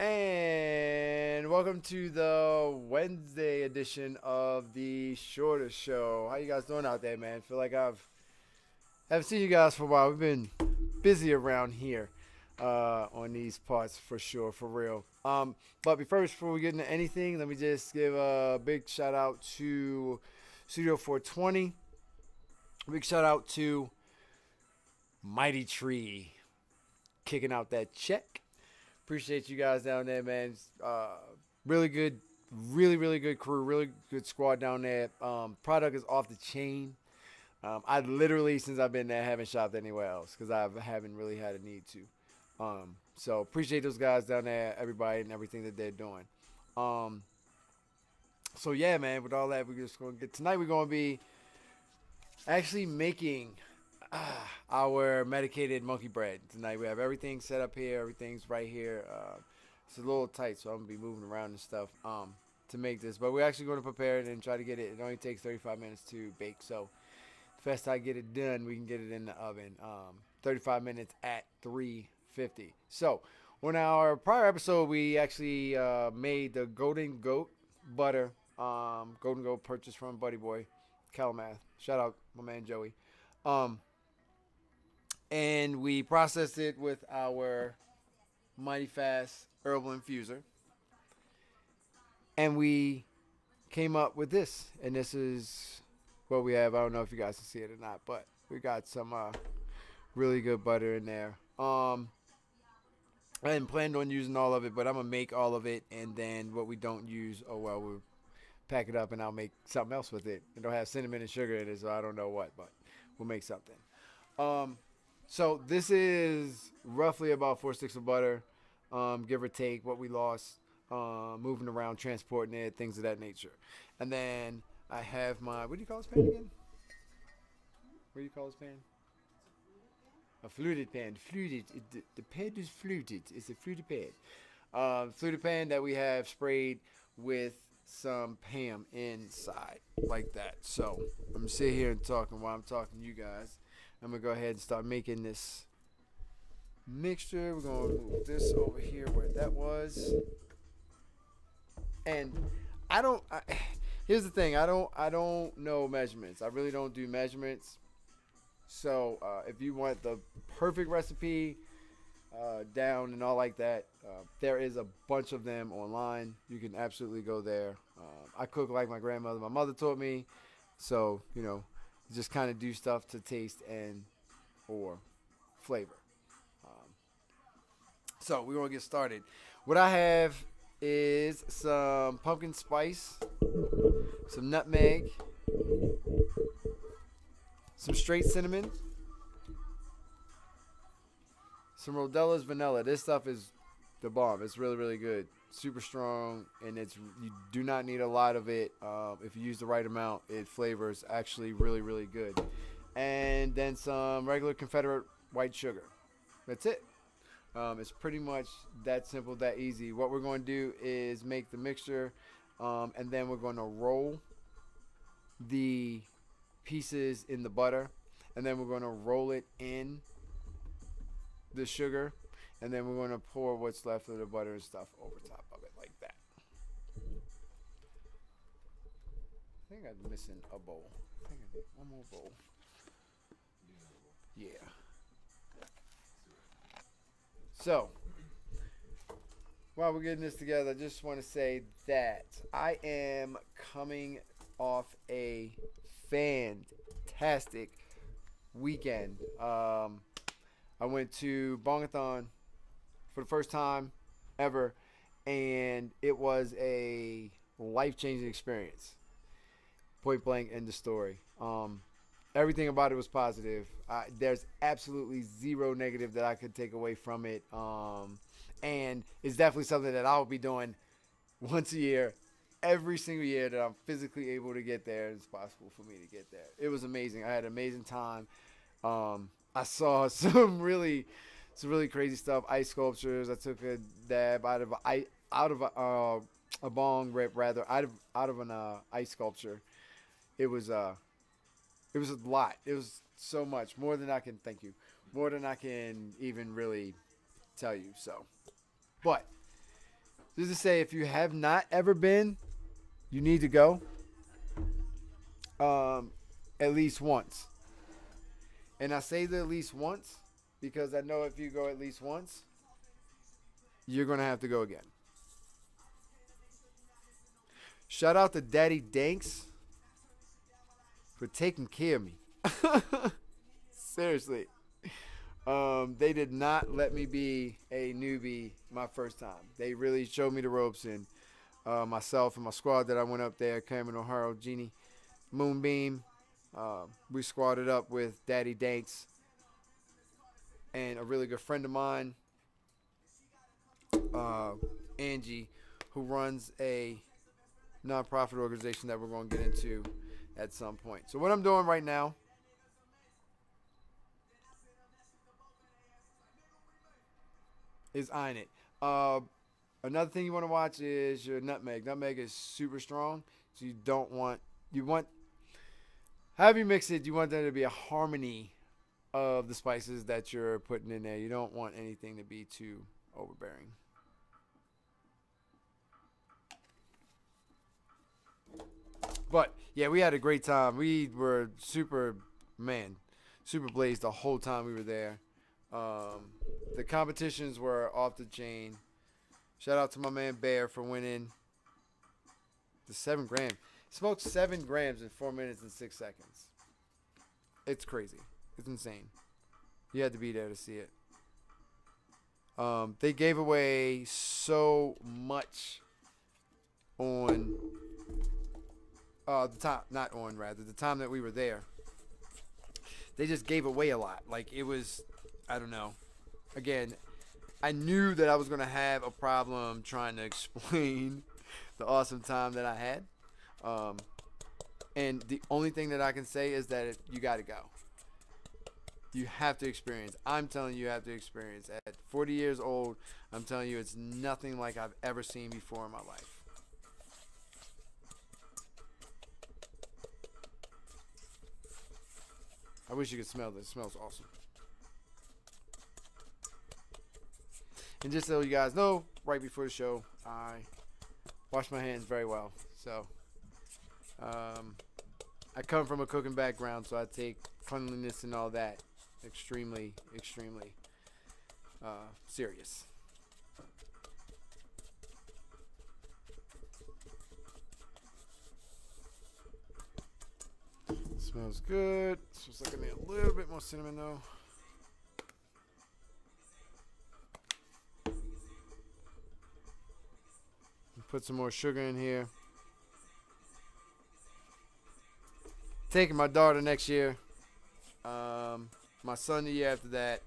And welcome to the Wednesday edition of the Shorter Show. How you guys doing out there, man? Feel like haven't seen you guys for a while. We've been busy around here on these parts for sure, for real. But before we get into anything, let me just give a big shout out to Studio 420. Big shout out to Mighty Tree kicking out that check. Appreciate you guys down there, man. Really good, really good crew, really good squad down there. Product is off the chain. I literally, since I've been there, haven't shopped anywhere else because I haven't really had a need to. So appreciate those guys down there, everybody, and everything that they're doing. So yeah, man. With all that, we're just gonna get tonight. We're gonna be actually making our medicated monkey bread tonight. We have everything set up here. Everything's right here. It's a little tight, so I'm gonna be moving around and stuff to make this. But we're actually going to prepare it and try to get it. It only takes 35 minutes to bake, so the faster I get it done, we can get it in the oven. 35 minutes at 350. So on our prior episode, we actually made the Golden Goat butter. Golden Goat purchased from Buddy Boy, Calamath. Shout out my man Joey. And we processed it with our Mighty Fast herbal infuser. And we came up with this. And this is what we have. I don't know if you guys can see it or not, but we got some really good butter in there. I hadn't planned on using all of it, but I'm going to make all of it. And then what we don't use, oh, well, we'll pack it up and I'll make something else with it. It'll have cinnamon and sugar in it, so I don't know what, but we'll make something. So this is roughly about 4 sticks of butter, give or take what we lost, moving around, transporting it, things of that nature. And then I have my, what do you call this pan again? What do you call this pan? A fluted pan. Fluted. The pan is fluted. It's a fluted pan. Fluted pan that we have sprayed with some Pam inside, like that. So I'm going to sit here and talk, and while I'm talking to you guys, I'm going to go ahead and start making this mixture. We're going to move this over here where that was. And here's the thing. I don't know measurements. I really don't do measurements. So if you want the perfect recipe down and all like that, there is a bunch of them online. You can absolutely go there. I cook like my grandmother. My mother taught me. So, you know, just kind of do stuff to taste and or flavor. So we're going to get started. What I have is some pumpkin spice, some nutmeg, some straight cinnamon, some Rodella's vanilla. This stuff is the bomb. It's really good. Super strong, and you do not need a lot of it. If you use the right amount, it flavors actually really good. And then some regular Confederate white sugar. That's it. It's pretty much that simple, that easy. What we're going to do is make the mixture, and then we're going to roll the pieces in the butter, and then we're going to roll it in the sugar, and then we're going to pour what's left of the butter and stuff over top of it like that. I think I'm missing a bowl. I think I need one more bowl. Yeah. So, while we're getting this together, I just want to say that I am coming off a fantastic weekend. I went to Bongathon for the first time ever, and it was a life-changing experience. Point blank, end of story. Everything about it was positive. There's absolutely zero negative that I could take away from it. And it's definitely something that I'll be doing once a year, every single year that I'm physically able to get there. It's possible for me to get there. It was amazing. I had an amazing time. I saw some really crazy stuff. Ice sculptures. I took a dab out of a bong rip, rather, out of an ice sculpture. It was a lot. It was so much more than I can thank you, more than I can even really tell you. So, but Just to say, if you have not ever been, you need to go. At least once. And I say the at least once because I know if you go at least once, you're going to have to go again. Shout out to Daddy Danks for taking care of me. Seriously. They did not let me be a newbie my first time. They really showed me the ropes, and myself and my squad that I went up there, Cameron O'Hara, Genie, Moonbeam, we squatted up with Daddy Danks and a really good friend of mine, Angie, who runs a nonprofit organization that we're going to get into at some point. So what I'm doing right now is eyeing it. Another thing you want to watch is your nutmeg. Nutmeg is super strong, so however you mix it, you want there to be a harmony of the spices that you're putting in there. You don't want anything to be too overbearing. But yeah, we had a great time. We were super blazed the whole time we were there. The competitions were off the chain. Shout out to my man Bear for winning the 7 grams. He smoked 7 grams in 4 minutes and 6 seconds. It's crazy. It's insane. You had to be there to see it. They gave away so much on the time that we were there. They just gave away a lot. Like, it was, I don't know. Again, I knew that I was going to have a problem trying to explain the awesome time that I had. And the only thing that I can say is that you got to go. You have to experience. I'm telling you, you have to experience. At 40 years old, I'm telling you, it's nothing like I've ever seen before in my life. I wish you could smell this. It smells awesome. And just so you guys know, right before the show, I wash my hands very well. So, I come from a cooking background, so I take cleanliness and all that extremely serious. Smells good. Smells like I need a little bit more cinnamon though. Put some more sugar in here. Taking my daughter next year. My son the year after that.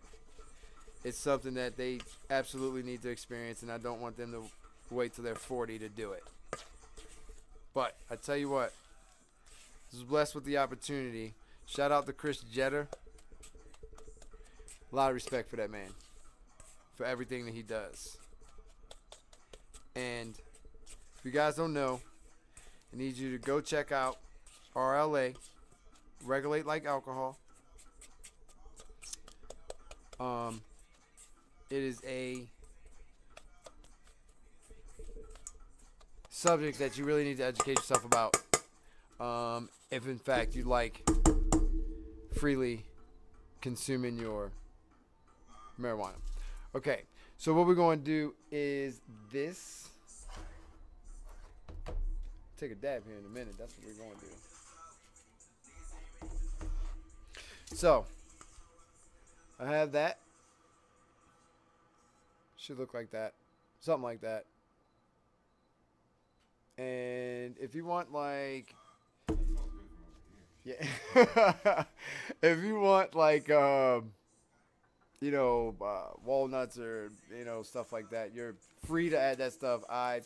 It's something that they absolutely need to experience, and I don't want them to wait till they're 40 to do it. But I tell you what, I was blessed with the opportunity. Shout out to Chris Jetter. A lot of respect for that man, for everything that he does. And if you guys don't know, I need you to go check out RLA, Regulate Like Alcohol. It is a subject that you really need to educate yourself about. If in fact you like freely consuming your marijuana. Okay, so what we're going to do is this. Take a dab here in a minute. That's what we're going to do. So, I have that. Should look like that. Something like that. And if you want like... Yeah. If you want like, walnuts or, stuff like that, you're free to add that stuff. I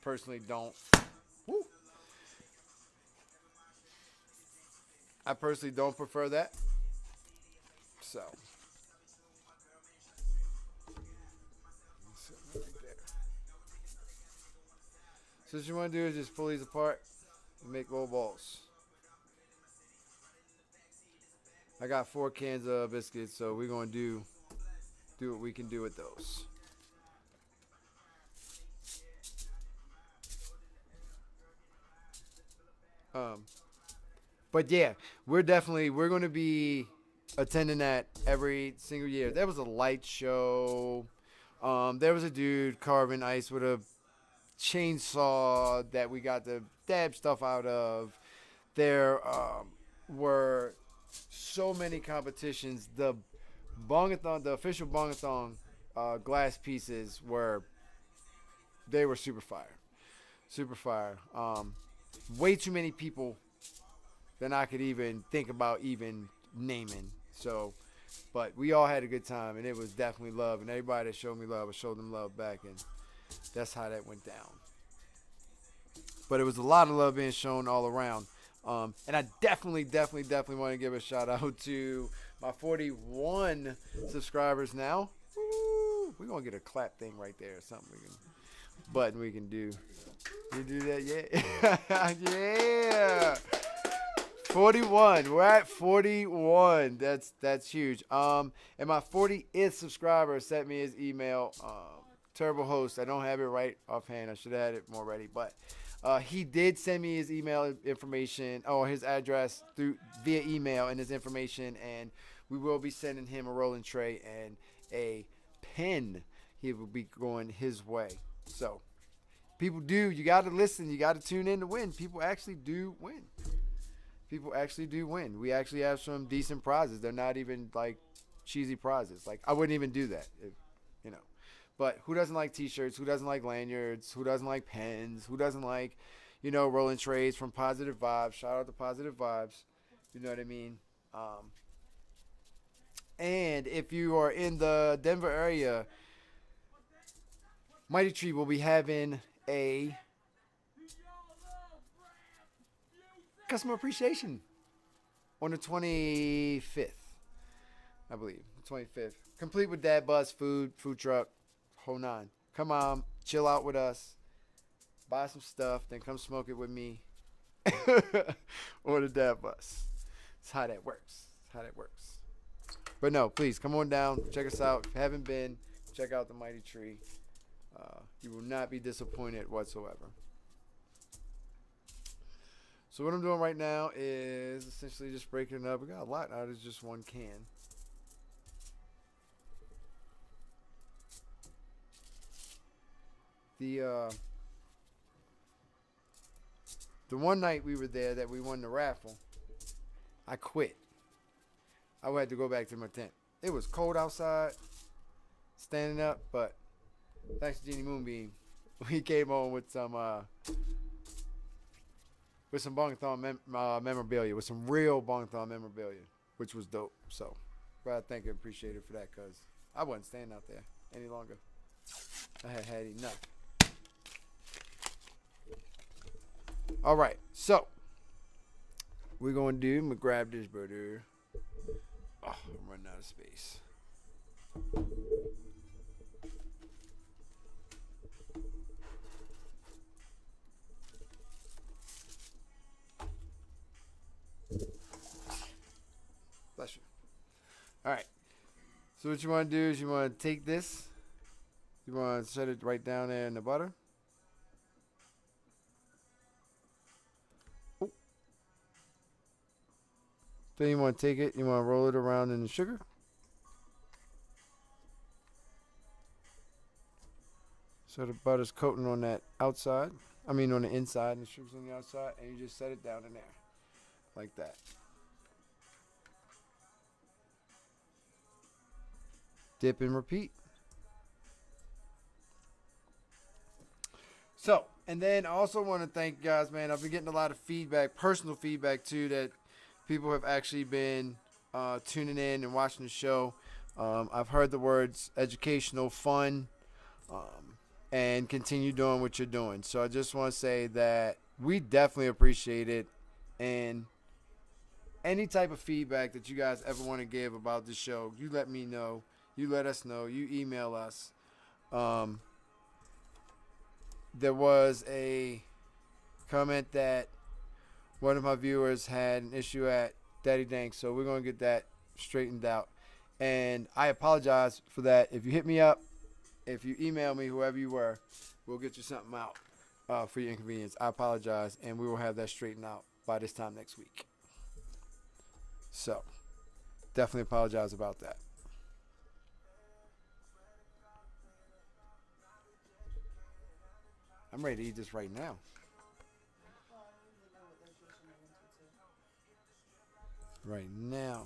personally don't. Woo. I personally don't prefer that. So. So what you want to do is just pull these apart and make little balls. I got 4 cans of biscuits, so we're going to do what we can do with those. But yeah, we're going to be attending that every single year. There was a light show. There was a dude carving ice with a chainsaw that we got the dab stuff out of. There were so many competitions. The bongathon, the official bongathon glass pieces were super fire. Super fire. Way too many people than I could even think about even naming. So, but we all had a good time, and it was definitely love. And everybody that showed me love, I showed them love back, and that's how that went down. But it was a lot of love being shown all around. And I definitely want to give a shout out to my 41 subscribers now. Woo! We're going to get a clap thing right there or something. Button we can do. You do that? Yeah. Yeah. 41. We're at 41. That's huge. And my 40th subscriber sent me his email. Turbo Host. I don't have it right offhand. I should have had it more ready, but he did send me his email information or his address via email and his information, and we will be sending him a rolling tray and a pen. He will be going his way. So, you got to listen. You got to tune in to win. People actually do win. People actually do win. We actually have some decent prizes. They're not even like cheesy prizes. Like, I wouldn't even do that, you know. But who doesn't like T-shirts? Who doesn't like lanyards? Who doesn't like pens? Who doesn't like, rolling trays from Positive Vibes? Shout out to Positive Vibes. You know what I mean? And if you are in the Denver area, Mighty Tree will be having a customer appreciation on the 25th, I believe. The 25th. Complete with DABS, food truck. Whole nine. Come on, chill out with us, buy some stuff, then come smoke it with me or the dab bus. That's how that works. But no, please come on down, check us out. If you haven't been, check out the Mighty Tree. You will not be disappointed whatsoever. So what I'm doing right now is essentially just breaking it up. We got a lot out of just one can. The one night we were there that we won the raffle, I quit. I had to go back to my tent. It was cold outside, standing up, but thanks to Genie Moonbeam, we came home with some Bongathon memorabilia, with some real Bongathon memorabilia, which was dope. So, but I thank and appreciate it for that, because I wasn't standing out there any longer. I had enough. All right, so we're going to do, I'm going to grab this brother. Oh, I'm running out of space. Bless you. All right, so what you want to do is you want to take this, you want to set it right down there in the butter. Then you want to take it, you want to roll it around in the sugar. So the butter's coating on that outside. I mean on the inside, and the sugar's on the outside, and you just set it down in there. Like that. Dip and repeat. So, and then I also want to thank you guys, man. I've been getting a lot of feedback, personal feedback too, that people have actually been tuning in and watching the show. I've heard the words educational, fun, and continue doing what you're doing. So I just want to say that we definitely appreciate it. And any type of feedback that you guys ever want to give about the show, you let me know. You let us know. You email us. There was a comment that one of my viewers had an issue at Daddy Dank, so we're going to get that straightened out. And I apologize for that. If you hit me up, if you email me, whoever you were, we'll get you something out for your inconvenience. I apologize, and we will have that straightened out by this time next week. So, definitely apologize about that. I'm ready to eat this right now. Right now.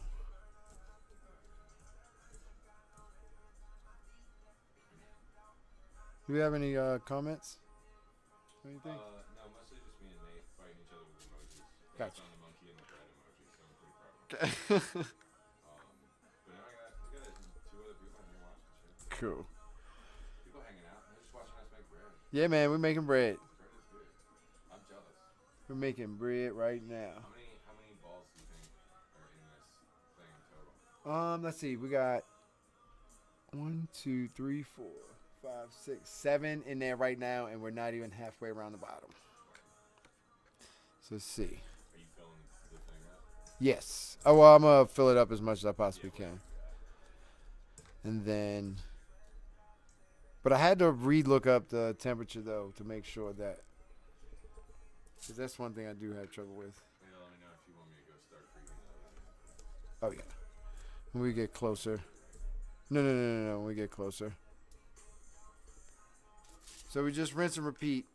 Do we have any comments? Anything? No, mostly just me and Nate fighting each other with emojis. Gotcha. I found the monkey and the bread emoji, so I'm pretty proud of it. But now we got 2 other people in here watching shit. Cool. People hanging out. They're just watching us make bread. Yeah, man, we're making bread. Bread is good. I'm jealous. We're making bread right now. How many balls do you think are in this thing total? Let's see. We got 1, 2, 3, 4, 5, 6, 7 in there right now, and we're not even halfway around the bottom. So let's see. Are you filling the thing up? Yes. Oh, well, I'm going to fill it up as much as I possibly can. And then, but I had to re-look up the temperature, though, to make sure that, because that's one thing I do have trouble with. Yeah, let me know if you want me to go start freaking out. Oh, yeah. When we get closer. No. When we get closer. So we just rinse and repeat.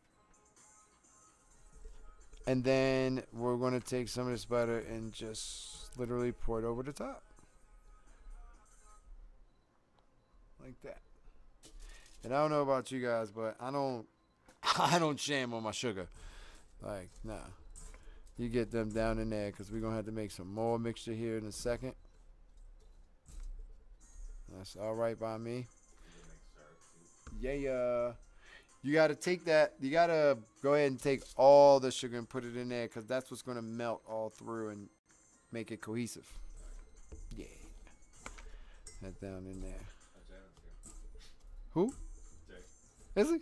And then we're going to take some of this butter and just literally pour it over the top. Like that. And I don't know about you guys, but I don't sham on my sugar. Like, nah. You get them down in there because we're going to have to make some more mixture here in a second. That's all right by me. Yeah. You got to take that. You got to go ahead and take all the sugar and put it in there because that's what's going to melt all through and make it cohesive. Yeah. That down in there. Who? Jay. Is he? Yeah.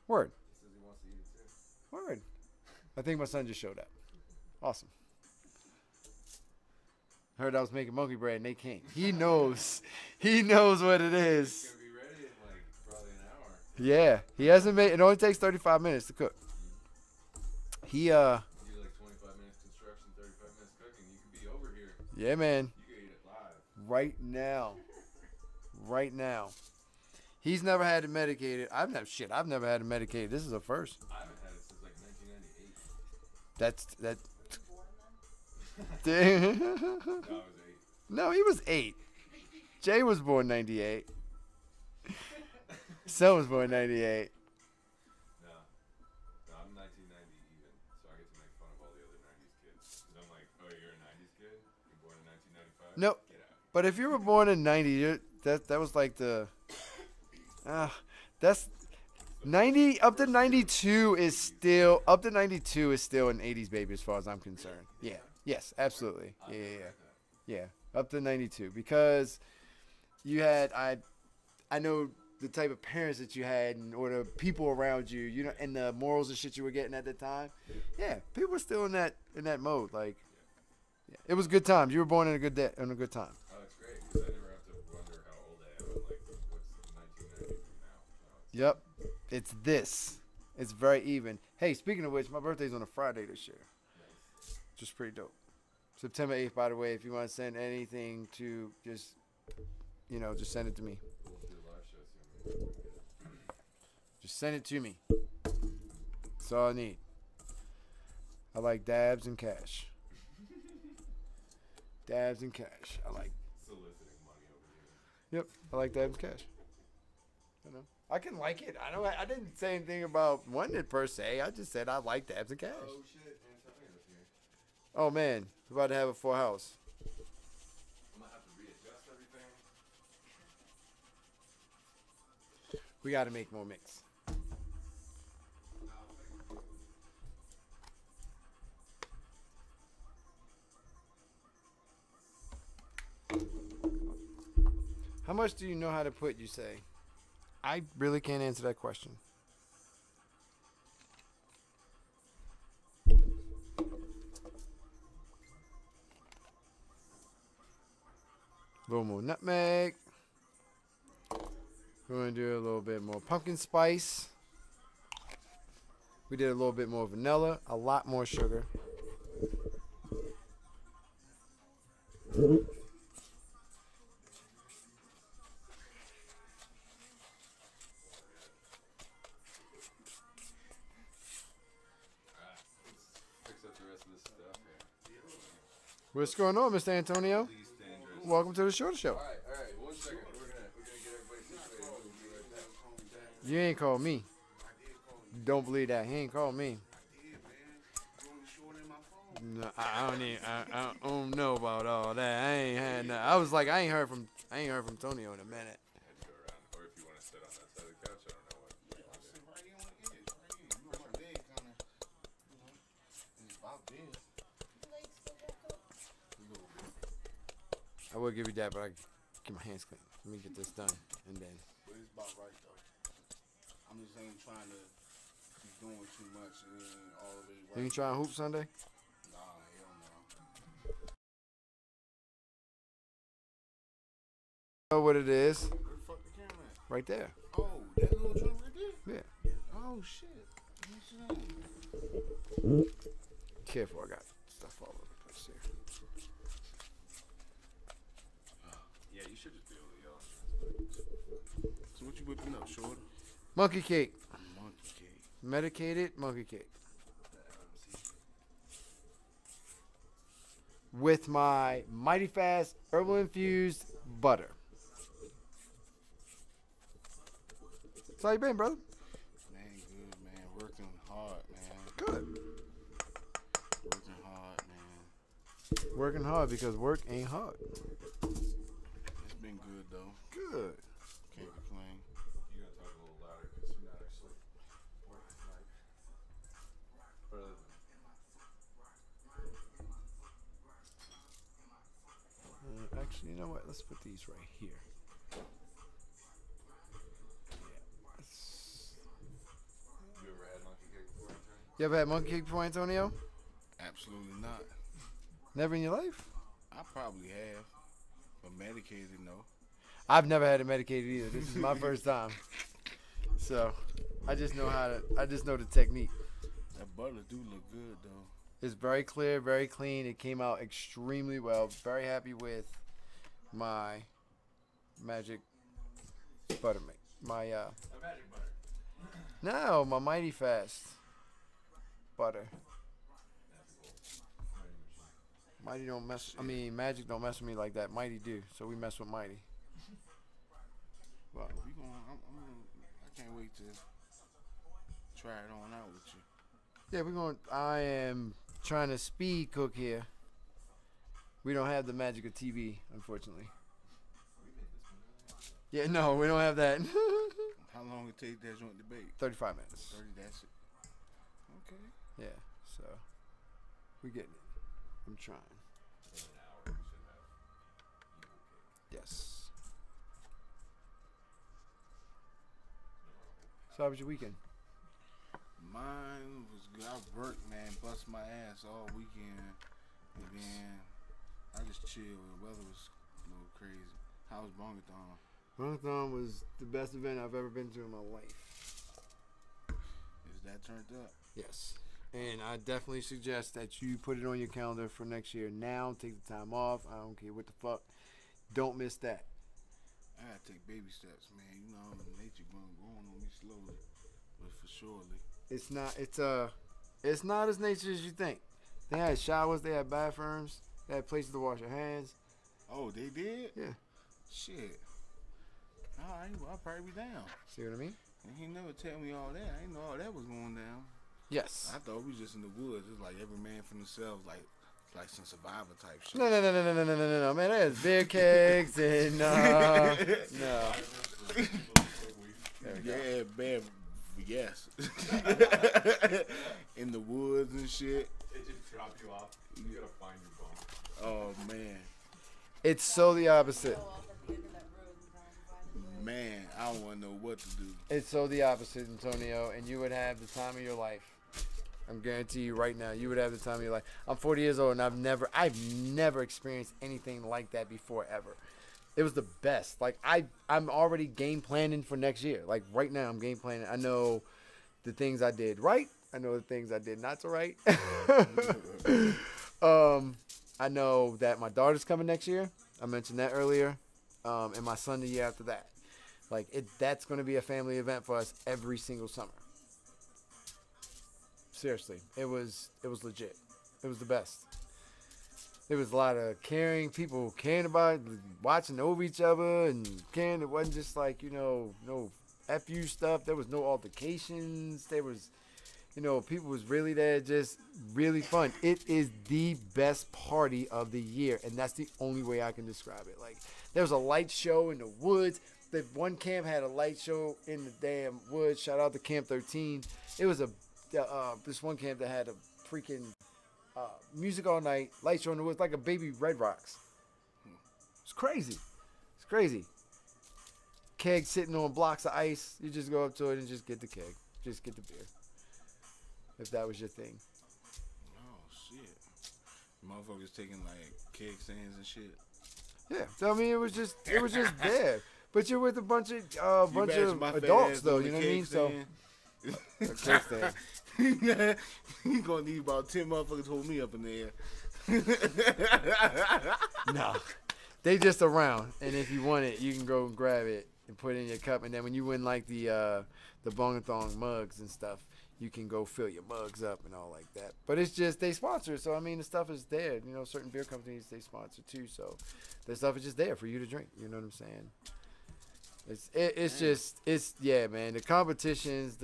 Word. He says he wants to eat it too. Word. I think my son just showed up. Awesome. Heard I was making monkey bread and they came. He knows. He knows what it is. It's going to be ready in like probably an hour. Yeah. He hasn't made it. Only takes 35 minutes to cook. He You do like 25 minutes construction, 35 minutes cooking. You can be over here. Yeah, man. You can eat it live. Right now. Right now. He's never had it medicated. I've never had it medicated. This is a first. I haven't had it since like 1998. That. No, I was 8. No, he was 8. Jay was born 98. Son was born 98. No, I'm 1990 even, so I get to make fun of all the other 90s kids. And I'm like, oh, you're a 90s kid? You're born in 1995? Nope. Get out. But if you were born in 90, that was like the... that's... 90 up to 92 is still... Up to 92 is still an 80s baby as far as I'm concerned. Yeah. Yes, absolutely. Yeah. Up to 92. Because you had... I know the type of parents that you had and or the people around you, you know, and the morals and shit you were getting at the time. Yeah, people were still in that mode. Like, yeah, it was good times. You were born in a good day, in a good time. Oh, that's great, because I never have to wonder how old I am. I'm like, what's 1990 from now? Yep, it's this. It's very even. Hey, speaking of which, my birthday's on a Friday this year. Nice. Which is pretty dope. September 8th, by the way. If you want to send anything to just, you know, just send it to me. We'll do a live show soon. Just send it to me. That's all I need. I like dabs and cash. Dabs and cash. I like. Soliciting money over here. Yep, I like dabs and cash. I know. I can like it. I didn't say anything about wanting it per se. I just said I like dabs and cash. Oh, shit. Antonio's here. Oh man, we're about to have a full house. I'm going to have to readjust everything. We got to make more mix. How much do you know how to put, you say? I really can't answer that question. A little more nutmeg. We're going to do a little bit more pumpkin spice. We did a little bit more vanilla, a lot more sugar. Fix up the rest of this stuff here. What's going on, Mr. Antonio? Least dangerous. Welcome to the Shorter Show. All right. 1 second. We're gonna get everybody situated. We'll be right back. You ain't called me. Don't believe that. He ain't called me. No, I don't know about all that. I ain't had no, I was like, I ain't heard from Tonio in a minute. Had to go around, or if you want to sit on that side of the couch, I don't know what. I will give you that, but I get my hands clean. Let me get this done, and then. But it's about right though. I'm just ain't trying to be doing too much and all the way right. You ain't trying to hoop Sunday? Nah, hell no. Know what it is? Where the fuck the camera at? Right there. Oh, that little joint right there? Yeah. Oh shit. Let me see that. Careful, I got stuff all over the place here. Yeah, you should just be able to yell. So what you whipping up, Shorty? Monkey cake. Monkey cake. Medicated monkey cake. With my Mighty Fast herbal infused butter. So how you been, brother? Man, good, man. Working hard, man. Good. Working hard, man. Working hard because work ain't hard. It's been good, though. Good. Can't complain. You gotta talk a little louder because you're not actually working like. Actually, you know what? Let's put these right here. You ever had monkey cake before, Antonio? You ever had monkey cake before, Antonio? Absolutely not. Never in your life? I probably have. But medicated, no. I've never had it medicated either. This is my first time. So, I just know the technique. That butter do look good, though. It's very clear, very clean. It came out extremely well. Very happy with my magic butter make. My A magic butter. no, my Mighty Fast butter. Mighty don't mess. I mean, Magic don't mess with me like that. Mighty do. So we mess with Mighty. Well, We going I can't wait to try it on out with you. yeah, we're going. I am trying to speed cook here. We don't have the magic of TV, unfortunately. Yeah, no, we don't have that. How long it take that joint to bake? 35 minutes. 30, that's it. Okay. Yeah, so we getting it. I'm trying. In an hour, we should have evil cake. Yes. So how was your weekend? Mine was good. I worked, man, bust my ass all weekend, and then I just chilled. The weather was a little crazy. How was Bongathon? Marathon was the best event I've ever been to in my life. Is that turned up? Yes. And I definitely suggest that you put it on your calendar for next year now. Take the time off. I don't care what the fuck. Don't miss that. I gotta take baby steps, man. You know, nature going on me slowly, but for surely. It's not as nature as you think. They had showers, they had bathrooms, they had places to wash your hands. Oh, they did? Yeah. Shit. All right, well, I'll probably be down. See what I mean? And he never tell me all that. I didn't know all that was going down. Yes. I thought we was just in the woods. It's like every man for themselves, like some Survivor type shit. No, man. There's beer kegs and no. Yeah, bad. Yes. In the woods and shit. It just dropped you off. You gotta find your bone. Oh man, It's so the opposite. man, I don't want to know what to do. It's so the opposite, Antonio, and you would have the time of your life. I'm guarantee you right now, you would have the time of your life. I'm 40 years old, and I've never experienced anything like that before ever. It was the best. Like I'm already game planning for next year. Like right now, I'm game planning. I know the things I did right. I know the things I did not so right. I know that my daughter's coming next year. I mentioned that earlier. And my son the year after that. Like, that's going to be a family event for us every single summer. Seriously. It was legit. It was the best. There was a lot of caring, people caring about it, watching over each other and caring. It wasn't just like, no FU stuff. There was no altercations. There was, people was really there, just really fun. It is the best party of the year, and that's the only way I can describe it. Like, there was a light show in the woods. The one camp had a light show in the damn woods. Shout out to Camp 13. It was this one camp that had a freaking music all night, light show in the woods, like a baby Red Rocks. It's crazy. It's crazy. Keg sitting on blocks of ice. You just go up to it and just get the keg. Just get the beer. If that was your thing. Oh, shit. Motherfuckers taking, like, keg stands and shit. Yeah. So, I mean, it was just there. But you're with a bunch of adults, though. You know what I mean? So, a keg stand. You gonna need about 10 motherfuckers to hold me up in the air. No. They just around. And if you want it, you can go and grab it and put it in your cup. And then when you win, like, the Bongathong mugs and stuff, you can go fill your mugs up and all like that. But it's just, they sponsor. So, I mean, the stuff is there. Certain beer companies, they sponsor too. So, the stuff is just there for you to drink. You know what I'm saying? Yeah, man. The competitions,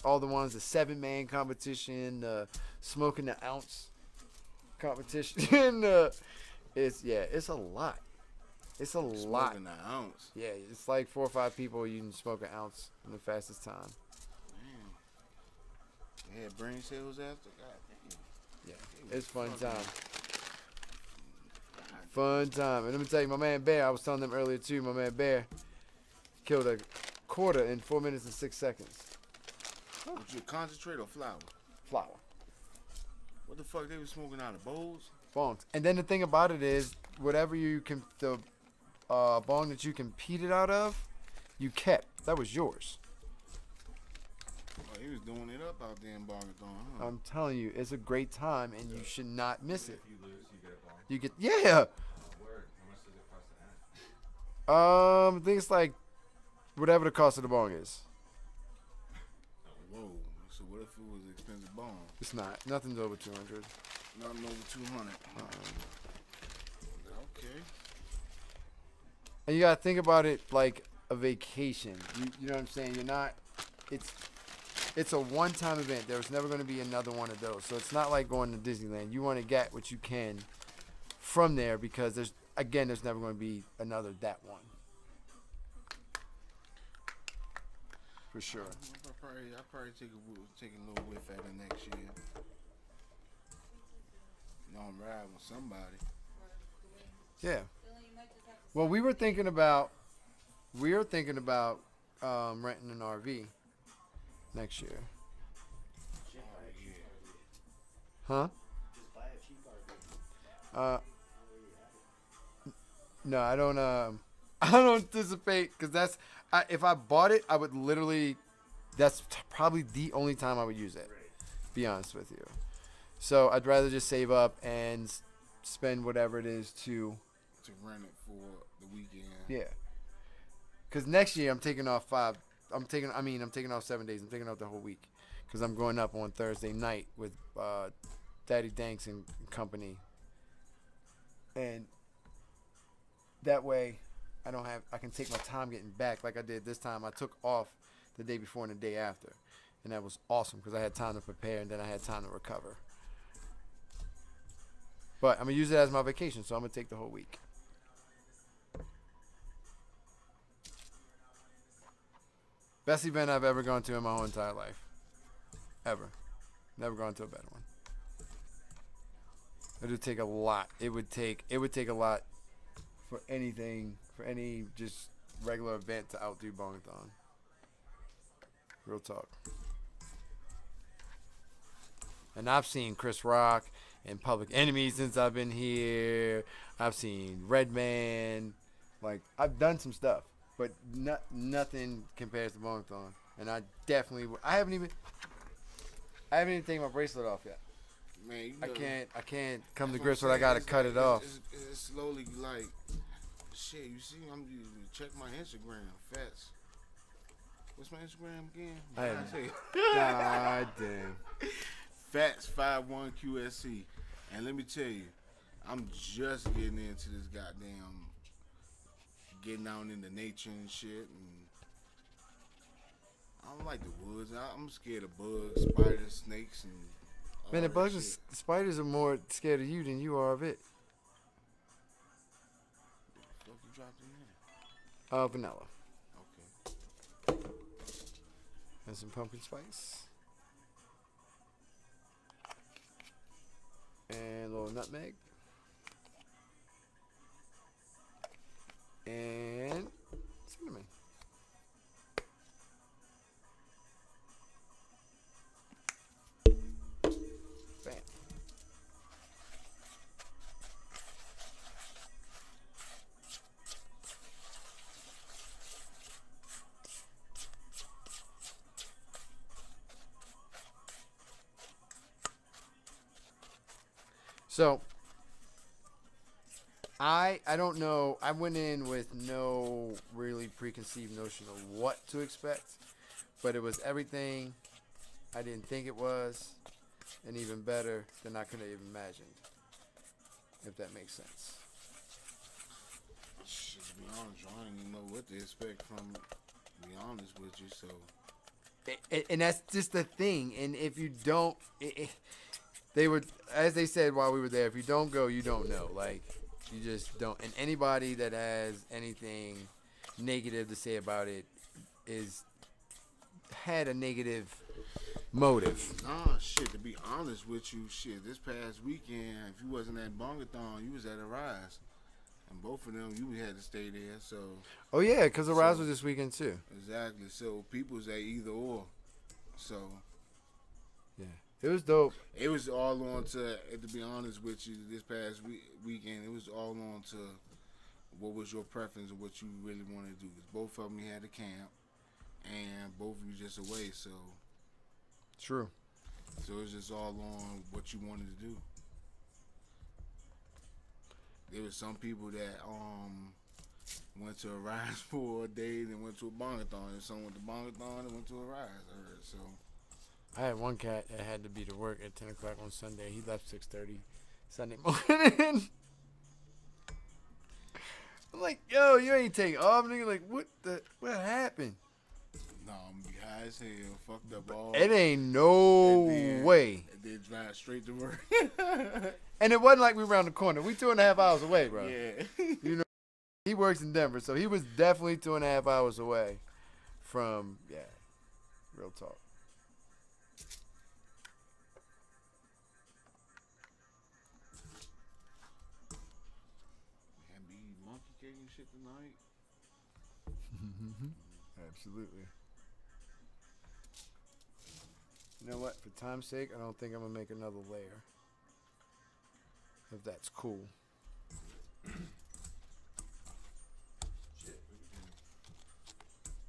all the ones, the 7-man competition, smoking the ounce competition. It's a lot. It's a lot. Smoking an ounce. Yeah, it's like 4 or 5 people. You can smoke an ounce in the fastest time. Man. They had brain cells after. God damn. Yeah, it's fun time. Fun time. And let me tell you, my man Bear, I was telling them earlier too, my man Bear killed a quarter in 4 minutes and 6 seconds. Was it concentrate or flour? Flour. What the fuck, they was smoking out of bowls? Bongs. And then the thing about it is, whatever the bong that you competed out of, you kept. That was yours. Oh, he was doing it up out there in Bongathon, huh? I'm telling you, it's a great time, and you should not miss it. If you lose, you get a bong. Yeah. Oh, word. How much does it cost to add? I think it's like whatever the cost of the bong is. Whoa. So what if it was an expensive bong? It's not. Nothing's over 200. Nothing over 200. Okay. And you gotta think about it like a vacation. You know what I'm saying? You're not. It's a one-time event. There's never going to be another one of those. So it's not like going to Disneyland. You want to get what you can from there because there's never going to be another that one. For sure. I'll probably take a little whiff at it next year. I'm riding with somebody. Yeah. Well, we were thinking about renting an RV next year. Huh? No, I don't. I don't anticipate because if I bought it, I would literally. That's probably the only time I would use it. Be honest with you. So I'd rather just save up and spend whatever it is to rent it for the weekend. Yeah. Because next year I'm taking off 7 days. I'm taking off the whole week because I'm going up on Thursday night with Daddy Danks and company. And that way I can take my time getting back like I did this time. I took off the day before and the day after. And that was awesome because I had time to prepare and then I had time to recover. But I'm going to use it as my vacation, so I'm going to take the whole week. Best event I've ever gone to in my whole entire life. Ever. Never gone to a better one. It would take a lot. It would take a lot for anything, for any just regular event to outdo Bongathon. Real talk. And I've seen Chris Rock and Public Enemy since I've been here. I've seen Redman. Like, I've done some stuff. But nothing compares to Bongathon. And I definitely I haven't even taken my bracelet off yet. man, you know, I can't come to that's grips what with. I I'm gotta saying. cut It's it like, off. It's slowly like, shit. You see, check my Instagram, Fats. What's my Instagram again? I What have- did I say? God damn. Fats51QSC. And let me tell you, I'm just getting into this goddamn getting out into nature and shit. And I don't like the woods. I'm scared of bugs, spiders, snakes, and all Man, the that bugs shit. and spiders are more scared of you than you are of it. What the fuck you dropped in there? Vanilla Okay. and some pumpkin spice and a little nutmeg and cinnamon. Bam. So I don't know. I went in with no really preconceived notion of what to expect, but it was everything I didn't think it was, and even better than I could have even imagined. If that makes sense. Shit, to be honest, I don't even know what to expect from. To be honest with you, so And that's just the thing. And if you don't, they would, as they said while we were there, if you don't go, you don't know. Like, you just don't. And anybody that has anything negative to say about it had a negative motive. nah, shit. To be honest with you, shit. This past weekend, if you wasn't at Bongathon, you was at a Rise, and both of them you had to stay there. So Oh yeah, because the Rise was this weekend too. exactly. So people's at either or. So Yeah, it was dope. it was all on to be honest with you, this past weekend, it was all on to what was your preference of what you really wanted to do. Because both of them had a camp, and both of you just away. So True. it was just all on what you wanted to do. There was some people that went to a Rise for a day, then went to a Bongathon, and some went to Bongathon and went to a Rise. I heard so. I had one cat that had to be to work at 10 o'clock on Sunday. He left 6:30 Sunday morning. I'm like, yo, you ain't take off, nigga. Like, what happened? No, I'm be high as hell, fucked up all. It ain't no way. And then drive straight to work. And it wasn't like we were around the corner. We 2.5 hours away, bro. Yeah. You know, he works in Denver, so he was definitely 2.5 hours away from, real talk. Had me eating monkey cake and shit tonight. Absolutely. You know what? For time's sake, I don't think I'm going to make another layer. If that's cool. Shit,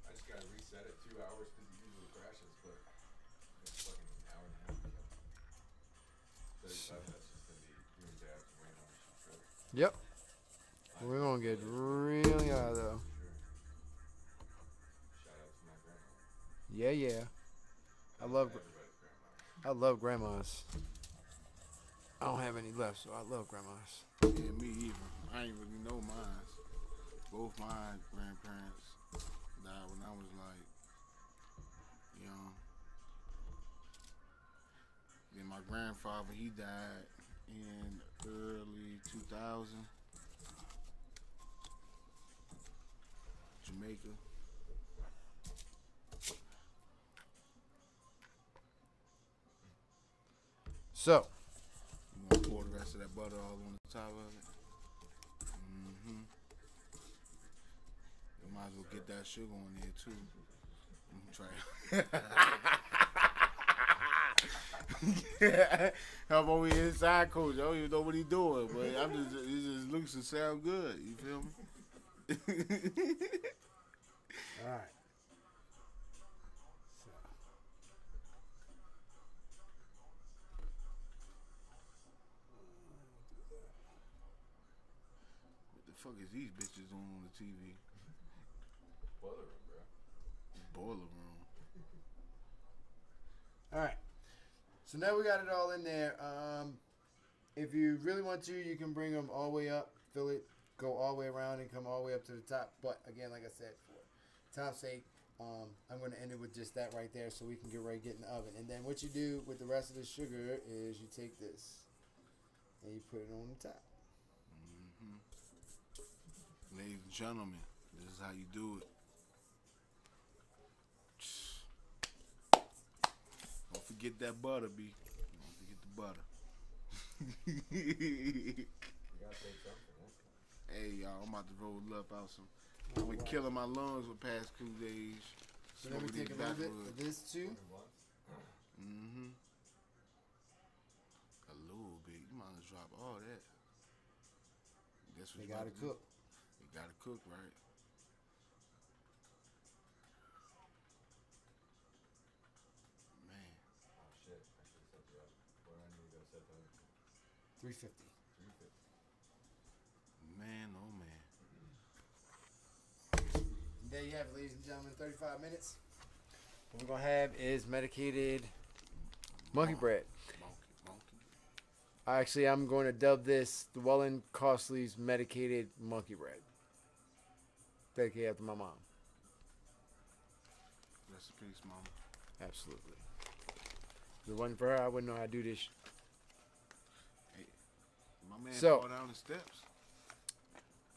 I just gotta reset it 2 hours because it usually crashes, but it's fucking an hour and a half ago. 35 minutes just gonna be doing dabs and waiting on shit. Yep. We're going to get really high, though. Shout out to my grandma. Yeah, yeah. I love Everybody's grandma. grandmas. I don't have any left, so I love grandmas. Yeah, me either. I ain't really know mine. Both my grandparents died when I was like young. Then my grandfather, he died in early 2000. Jamaica. So, You want to pour the rest of that butter all on the top of it? Mm-hmm. You might as well get that sugar on there too. Try. How about we inside coach? I don't even know what he doing, but it just looks and sound good. You feel me? all right. fuck is these bitches doing on the TV? Boiler room, bro. Boiler room. All right. So now we got it all in there. If you really want to, you can bring them all the way up, fill it, go all the way around, and come all the way up to the top. But again, like I said, for time's sake, I'm going to end it with just that right there so we can get ready to get in the oven. And then what you do with the rest of the sugar is you take this and you put it on the top. Ladies and gentlemen, this is how you do it. Don't forget that butter, B. Don't forget the butter. You gotta take something, huh? Hey, y'all, I'm about to roll up out some. I've been killing my lungs for past 2 days. So then we take a little bit of this too. Mm-hmm. A little bit. You might as well drop all that. That's what They you gotta do. cook. You gotta cook, right? Man. Oh shit, I should set you up. Where do I need to go set that up? 350. 350. Man, oh man. And there you have it, ladies and gentlemen, 35 minutes. What we're going to have is medicated monkey bread. Monkey. Actually, I'm going to dub this the Welland Costly's medicated monkey bread. Dedicated after my mom. Rest in peace, mama. Absolutely. If it wasn't for her, I wouldn't know how to do this. Hey, my man So- fell down the steps.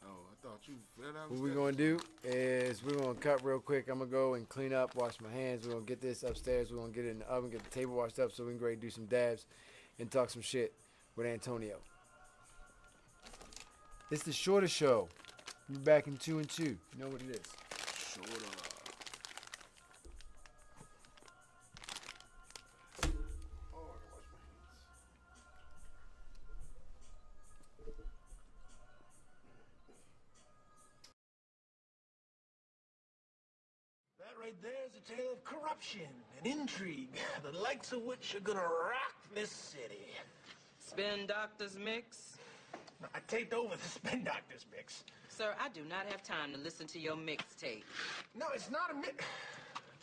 Oh, I thought you fell down the What steps. we're going to do is we're going to cut real quick. I'm going to go and clean up, wash my hands. We're going to get this upstairs. We're going to get it in the oven, get the table washed up so we can go ahead and do some dabs and talk some shit with Antonio. It's the shorter show. We're back in 2 and 2. You know what it is. Short up. That right there is a tale of corruption and intrigue, the likes of which are gonna rock this city. Spin Doctor's Mix? Now, I taped over the Spin Doctors mix. Sir, I do not have time to listen to your mixtape. No, it's not a mix.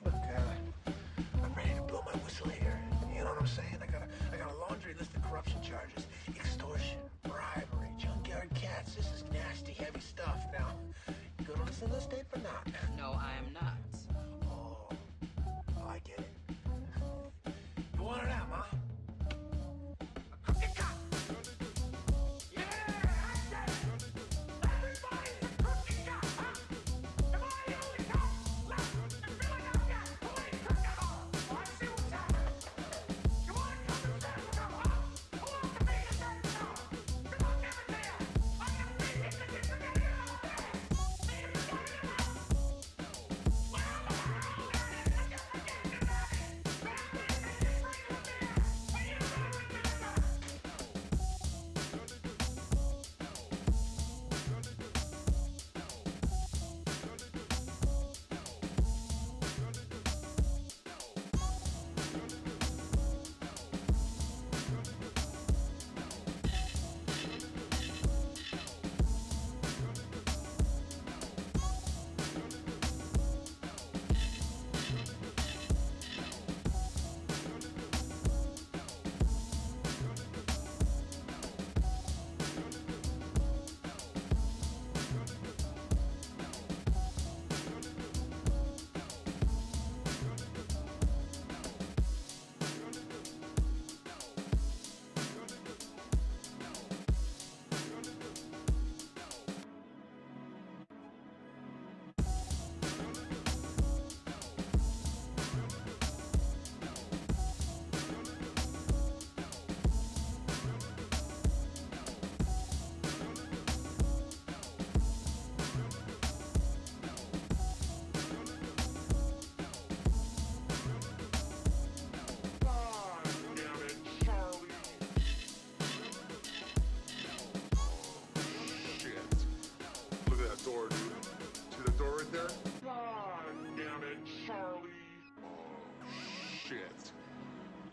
Look, I'm ready to blow my whistle here. You know what I'm saying? I got a laundry list of corruption charges. Extortion, bribery, junkyard cats. This is nasty, heavy stuff. Now, you gonna listen to this tape or not? No, I am not. Oh, I get it. You want it out, Ma? Cookie cut! Yeah, I said it! Everybody's a cookie cut, huh? Am I the only cop left in Philadelphia who ain't cooked at all? Oh, I see what's happening. Come on, come and stand with them, huh? Who wants to be in that job? Come on, give it to you. I'm gonna be in the spaghetti all day. See you in the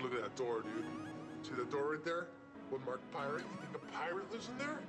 Look at that door, dude. See that door right there? One marked pirate. You think a pirate lives in there?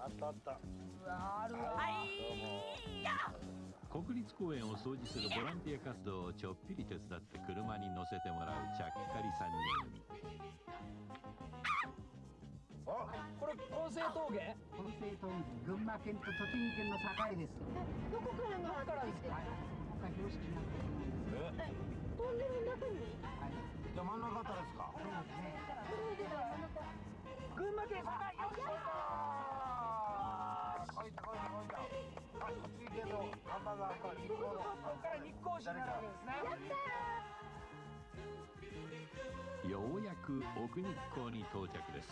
あったあった。うわあるわ。いや。国立公園を掃除するボランティア活動をちょっぴり手伝って車に乗せてもらうちゃっかり3人組。これ混成峠？混成峠、群馬県と栃木県の境です。どこからの話ですか？今回標識になっています。トンネルの中に？はい。じゃあ真ん中あたりですか。そうですね。それで群馬県境。よっしゃこいたこいたこいた。栃木県の看板が赤い。ー。ここから日光市になるわけですね。ようやく奥日光に到着です。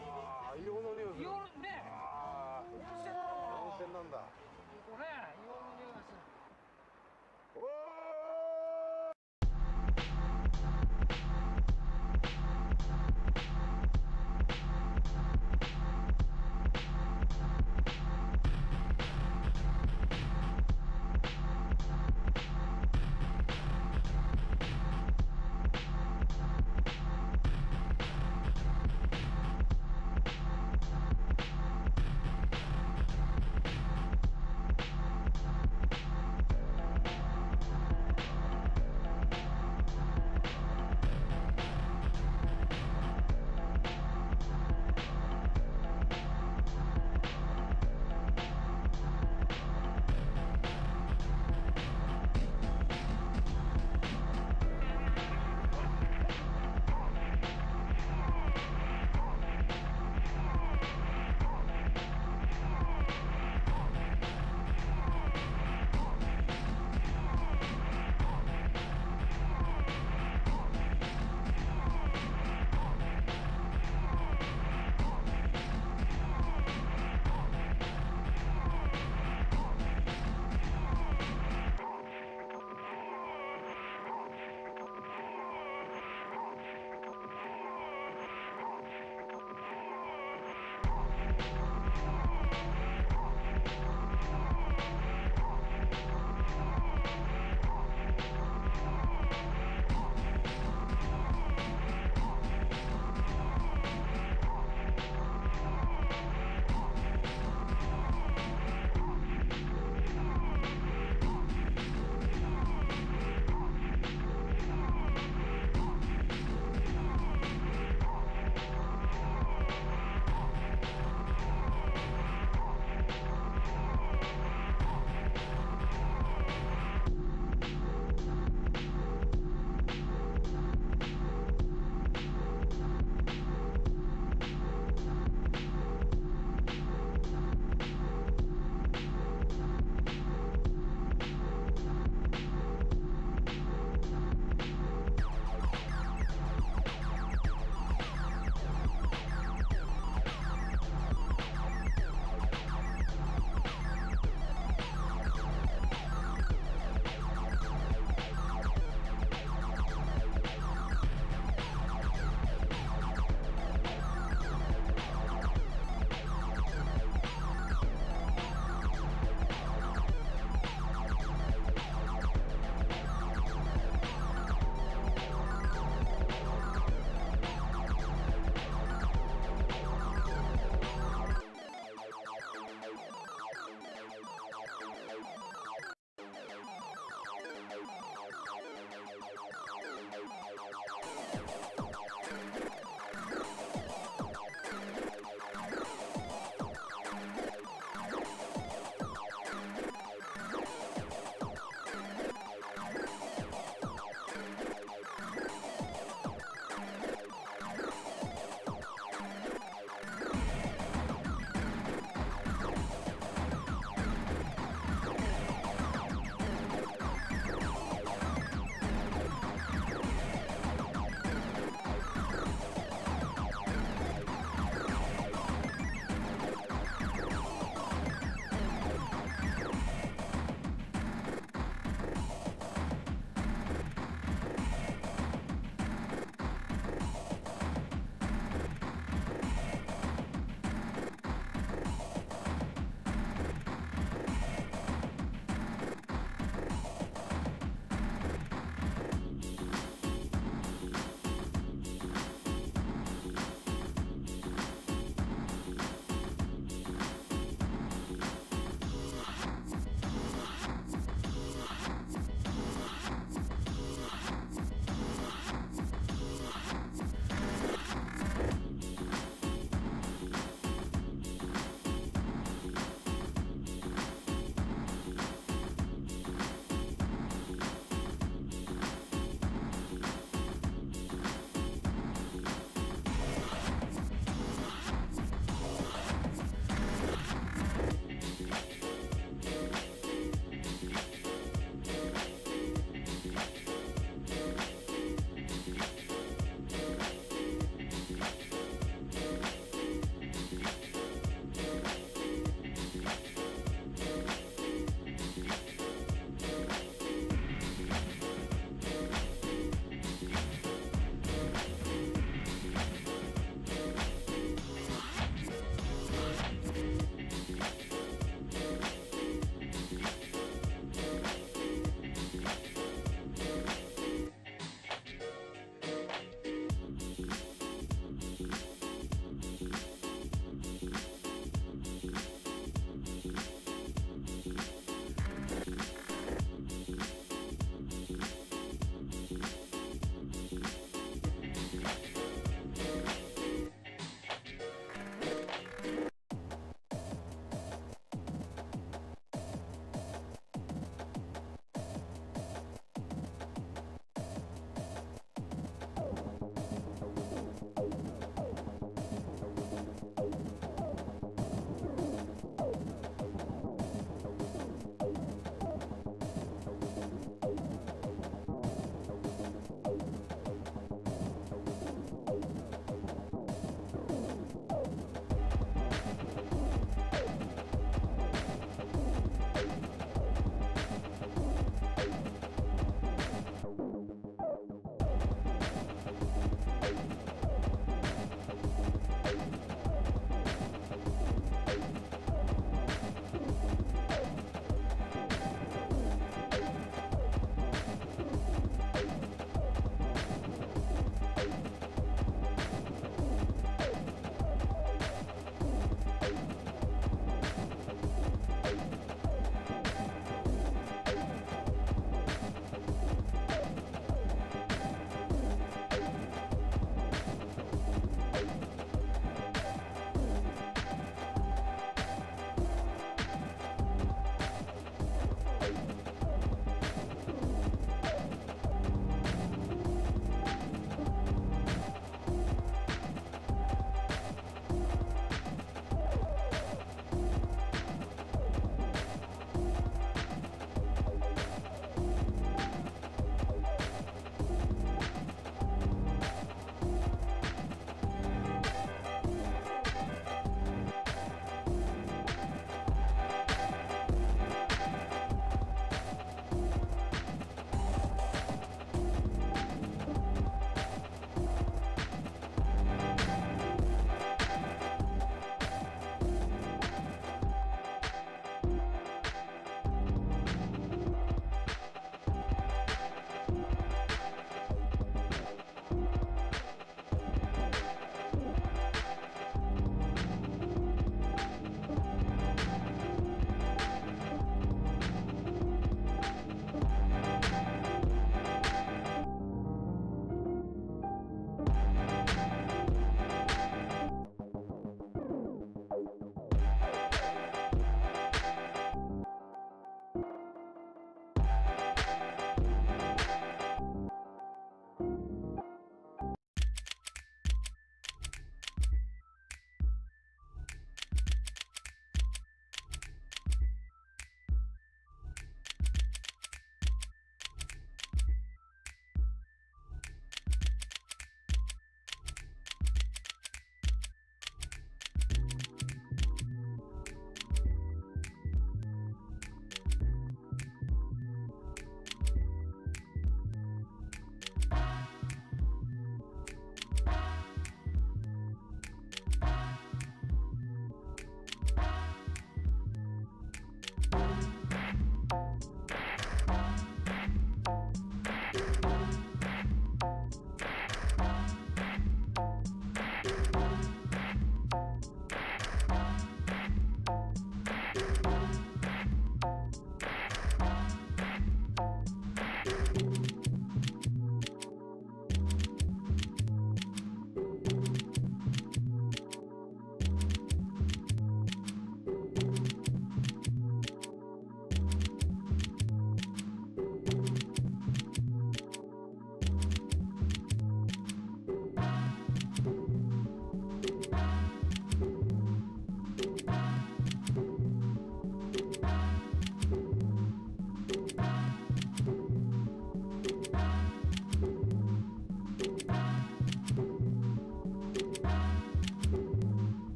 ああ、硫黄の匂いする。硫黄ね。ああ、温泉なんだ。ここね、硫黄の匂いがする。おー。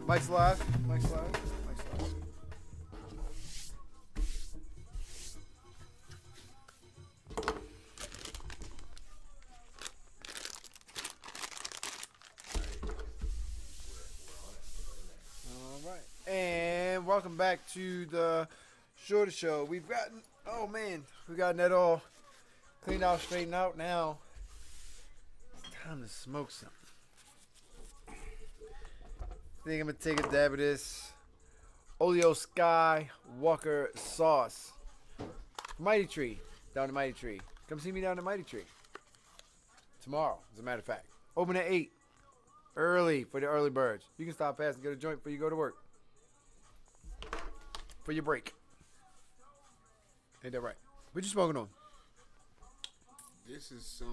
Mike's live. Mike's live. Mike's live. All right. And welcome back to the Shorter Show. We've gotten, oh man, we've gotten that all cleaned out, straightened out. Now it's time to smoke something. I think I'm going to take a dab of this Oleo Sky Walker sauce. Mighty Tree. Down to Mighty Tree. Come see me down to Mighty Tree. Tomorrow, as a matter of fact. Open at 8. Early for the early birds. You can stop past and get a joint before you go to work. For your break. Ain't that right? What you smoking on? This is some.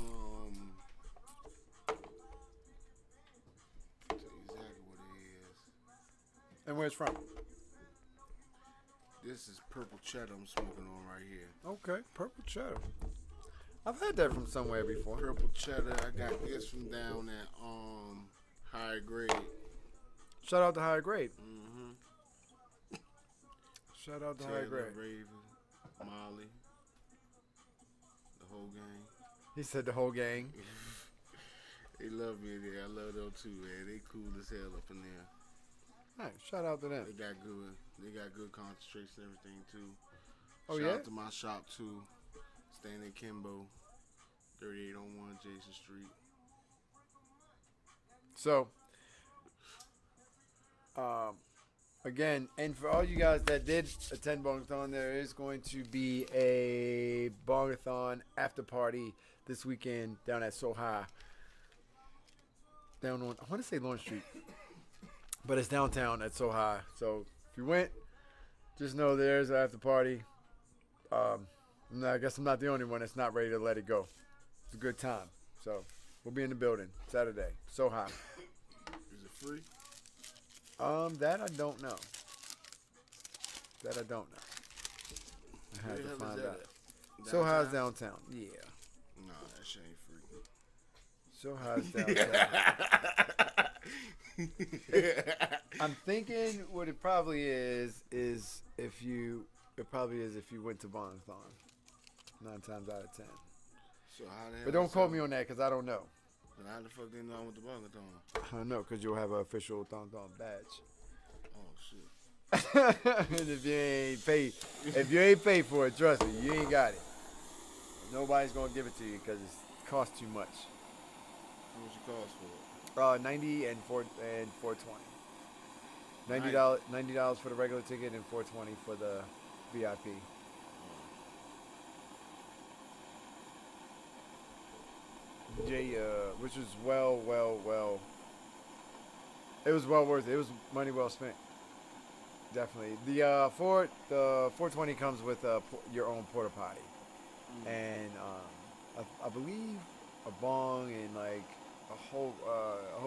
Tell you exactly what it is. And where it's from? This is purple cheddar I'm smoking on right here. Okay, purple cheddar. I've had that from somewhere before. Purple cheddar. I got this from down at Higher Grade. Shout out to Higher Grade. Mm-hmm. Shout out to Taylor, Higher Grade. Raven, Molly, the whole gang. He said the whole gang. They love me there. I love them too, man. They cool as hell up in there. All right, shout out to them. They got good. They got good concentration and everything too. Oh, Shout yeah? out to my shop too. Staying in Kimbo, 3801 Jason Street. So, again, and for all you guys that did attend Bongathon, there is going to be a Bongathon after party this weekend down at So High. Down on, I want to say Lawrence Street, but it's downtown at So High. So if you went, just know there's an after party. No, I guess I'm not the only one that's not ready to let it go. It's a good time. So we'll be in the building Saturday. So High. Is it free? That I don't know. That I don't know. I have to find out. So High's downtown. Yeah. No, that shit ain't free. So High's downtown. I'm thinking what it probably is if you went to Bongathon. 9 times out of 10. So how the hell? But don't quote me on that because I don't know. But how the fuck they know I went to Bongathon? I know because you'll have an official Thon badge. Oh shit. And if you ain't paid for it, trust me, you ain't got it. Nobody's gonna give it to you because it costs too much. How much it cost for it? $90 and $420. $90 for the regular ticket and $420 for the VIP. Jay, which was well. It was well worth it. It was money well spent. Definitely. The 420 comes with your own porta potty, and I believe a bong and like a whole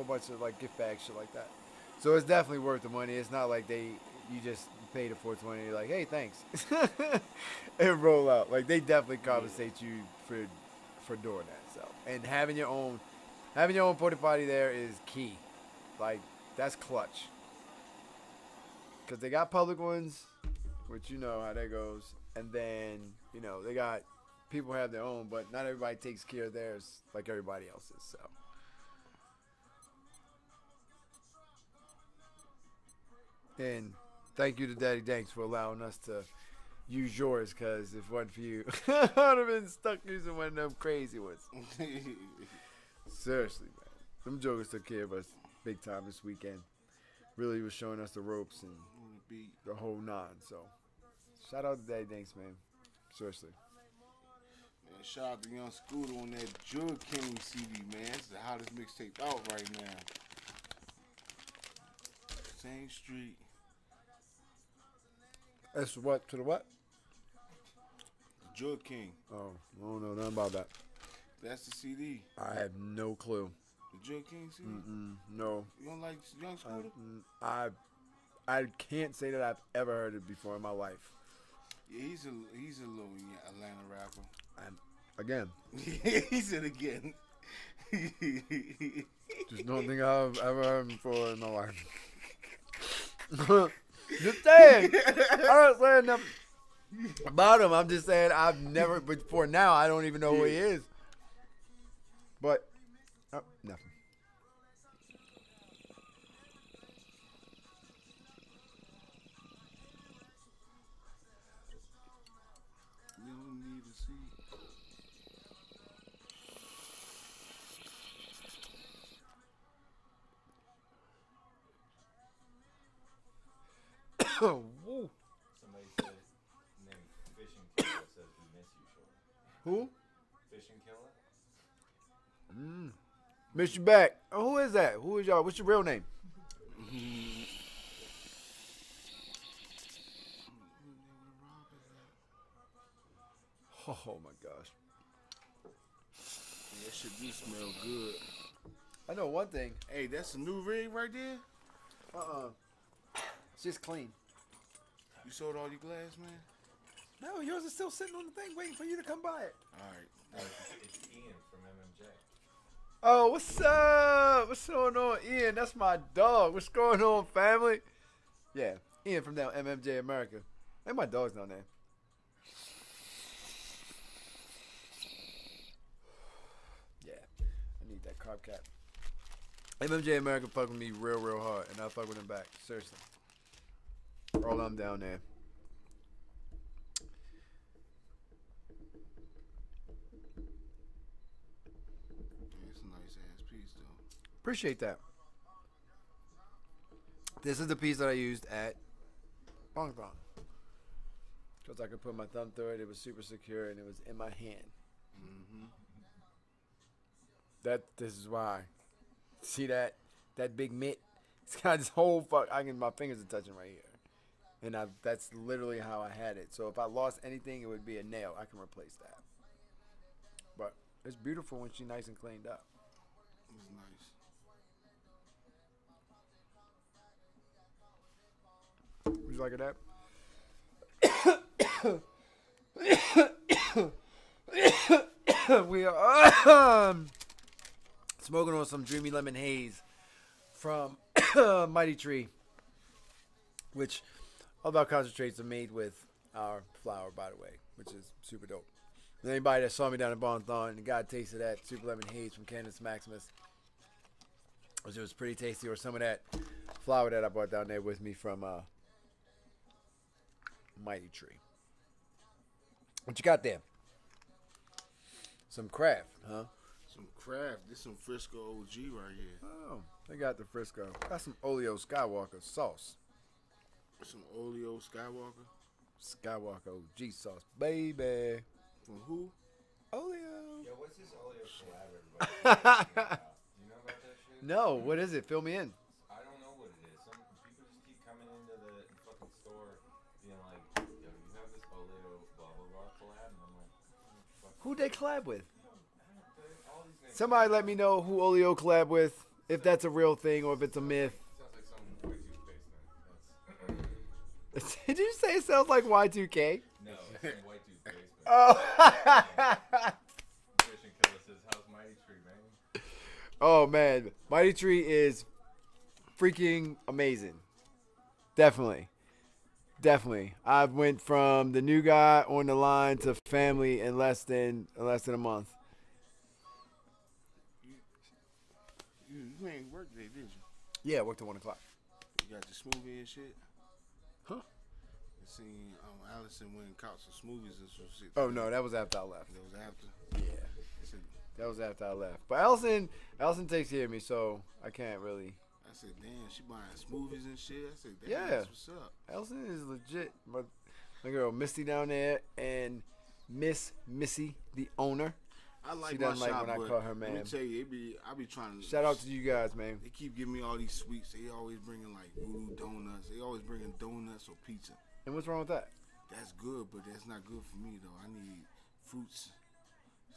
bunch of like gift bags, shit like that. So it's definitely worth the money. It's not like you just pay the 420. You're like, hey, thanks, and roll out. Like they definitely compensate you for doing that. So and having your own porta potty there is key. Like that's clutch. Because they got public ones, which you know how that goes. And then, they got people have their own, but not everybody takes care of theirs like everybody else's. So. And thank you to Daddy Danks for allowing us to use yours, because if it wasn't for you, I would have been stuck using one of them crazy ones. Seriously, man. Them jokers took care of us big time this weekend. Really was showing us the ropes and the whole nine. So, shout out to Daddy Danks, man. Seriously. Man, shout out to Young Scooter on that Jug King CD, man. It's the hottest mixtape out right now. Same street. That's what? To the what? Jug King. Oh, I don't know nothing about that. That's the CD. I have no clue. The Jug King CD? No. You don't like Young Scooter? I can't say that I've ever heard it before in my life. Yeah, he's a little Atlanta rapper. Again. He said again. Just don't think I've ever heard him before in my life. Just saying. I'm not saying nothing about him. I'm just saying I've never, before now, I don't even know who he is. But, nothing. You don't need to see. Woo. Somebody said named Fishing Killer says we miss you, Shorty. Who? Fishing Killer? Miss you back. Oh, who is that? Who is y'all? What's your real name? Oh my gosh. That shit do smell good. I know one thing. Hey, that's a new rig right there? It's just clean. You sold all your glass, man? No, yours is still sitting on the thing waiting for you to come by it. Alright. It's Ian from MMJ. Oh, what's up? What's going on, Ian? That's my dog. What's going on, family? Yeah, Ian from down MMJ America. Hey, my dog's down there. Yeah, I need that carb cap. MMJ America fuck with me real, real hard, and I fuck with him back. Seriously. All I'm down there. It's a nice ass piece, though. Appreciate that. This is the piece that I used at Bong Bong. Because I could put my thumb through it. It was super secure, and it was in my hand. This is why. See that big mitt? It's got this whole my fingers are touching right here. And that's literally how I had it. So if I lost anything, it would be a nail. I can replace that. But it's beautiful when she's nice and cleaned up. It's nice. Would you like that? We are smoking on some Dreamy Lemon Haze from Mighty Tree, which all of our concentrates are made with our flour, by the way, which is super dope. And anybody that saw me down in Bon Thon and got a taste of that Super Lemon Haze from Candace Maximus, it was pretty tasty, or some of that flour that I brought down there with me from Mighty Tree. What you got there? Some craft, huh? Some craft. This some Frisco OG right here. Oh, they got the Frisco. Got some Oleo Skywalker sauce. Some Oleo Skywalker. Skywalker OG sauce, baby. From who? Oleo. Yo, what's this Oleo collab everybody? You know about that shit? No, what is it? Fill me in. I don't know what it is. Some people just keep coming into the fucking store being like, yo, you have this Oleo blah blah blah collab, and I'm like, fuck. Who they collab with? All these names. Somebody let me know who Oleo collab with, if that's a real thing or if it's a myth. Sounds like some white toothpaste thing. That's Did you say it sounds like Y2K? no, it's some white toothpaste. Oh. Fishing Killer says, how's Mighty Tree, man? Oh man, Mighty Tree is freaking amazing. Definitely. I went from the new guy on the line to family in less than a month. You ain't work today, did you? Yeah, I worked at 1 o'clock. You got your smoothie and shit? Huh? I seen Allison went and caught some smoothies and some shit. Oh no, that was after I left. That was after? Yeah, I said, that was after I left. But Allison takes care of me, so I can't really. I said, damn, she buying smoothies and shit. I said, damn, Yeah. that's what's up. Allison is legit. My girl Misty down there and Miss Missy, the owner. I like She my doesn't like shop, when I but call her let man. me tell you, I be trying to. Shout out to you guys, man. They keep giving me all these sweets. They always bringing like voodoo donuts. They always bringing donuts or pizza. And what's wrong with that? That's good, but that's not good for me though. I need fruits,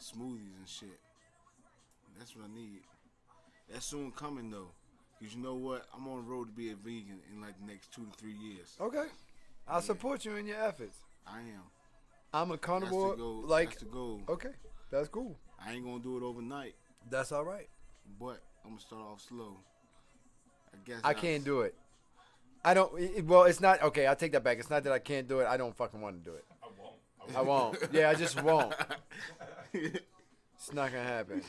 smoothies and shit. That's what I need. That's soon coming though. Cause you know what? I'm on the road to be a vegan in like the next 2 to 3 years. Okay, I'll support you in your efforts. I am. I'm a carnivore. That's the goal. Like, That's the goal. okay, that's cool. I ain't gonna do it overnight, That's all right. but I'm gonna start off slow. I guess I can't do it. I don't. Well, it's not okay. I take that back. It's not that I can't do it. I don't fucking want to do it. I won't. Yeah, I just won't. It's not gonna happen.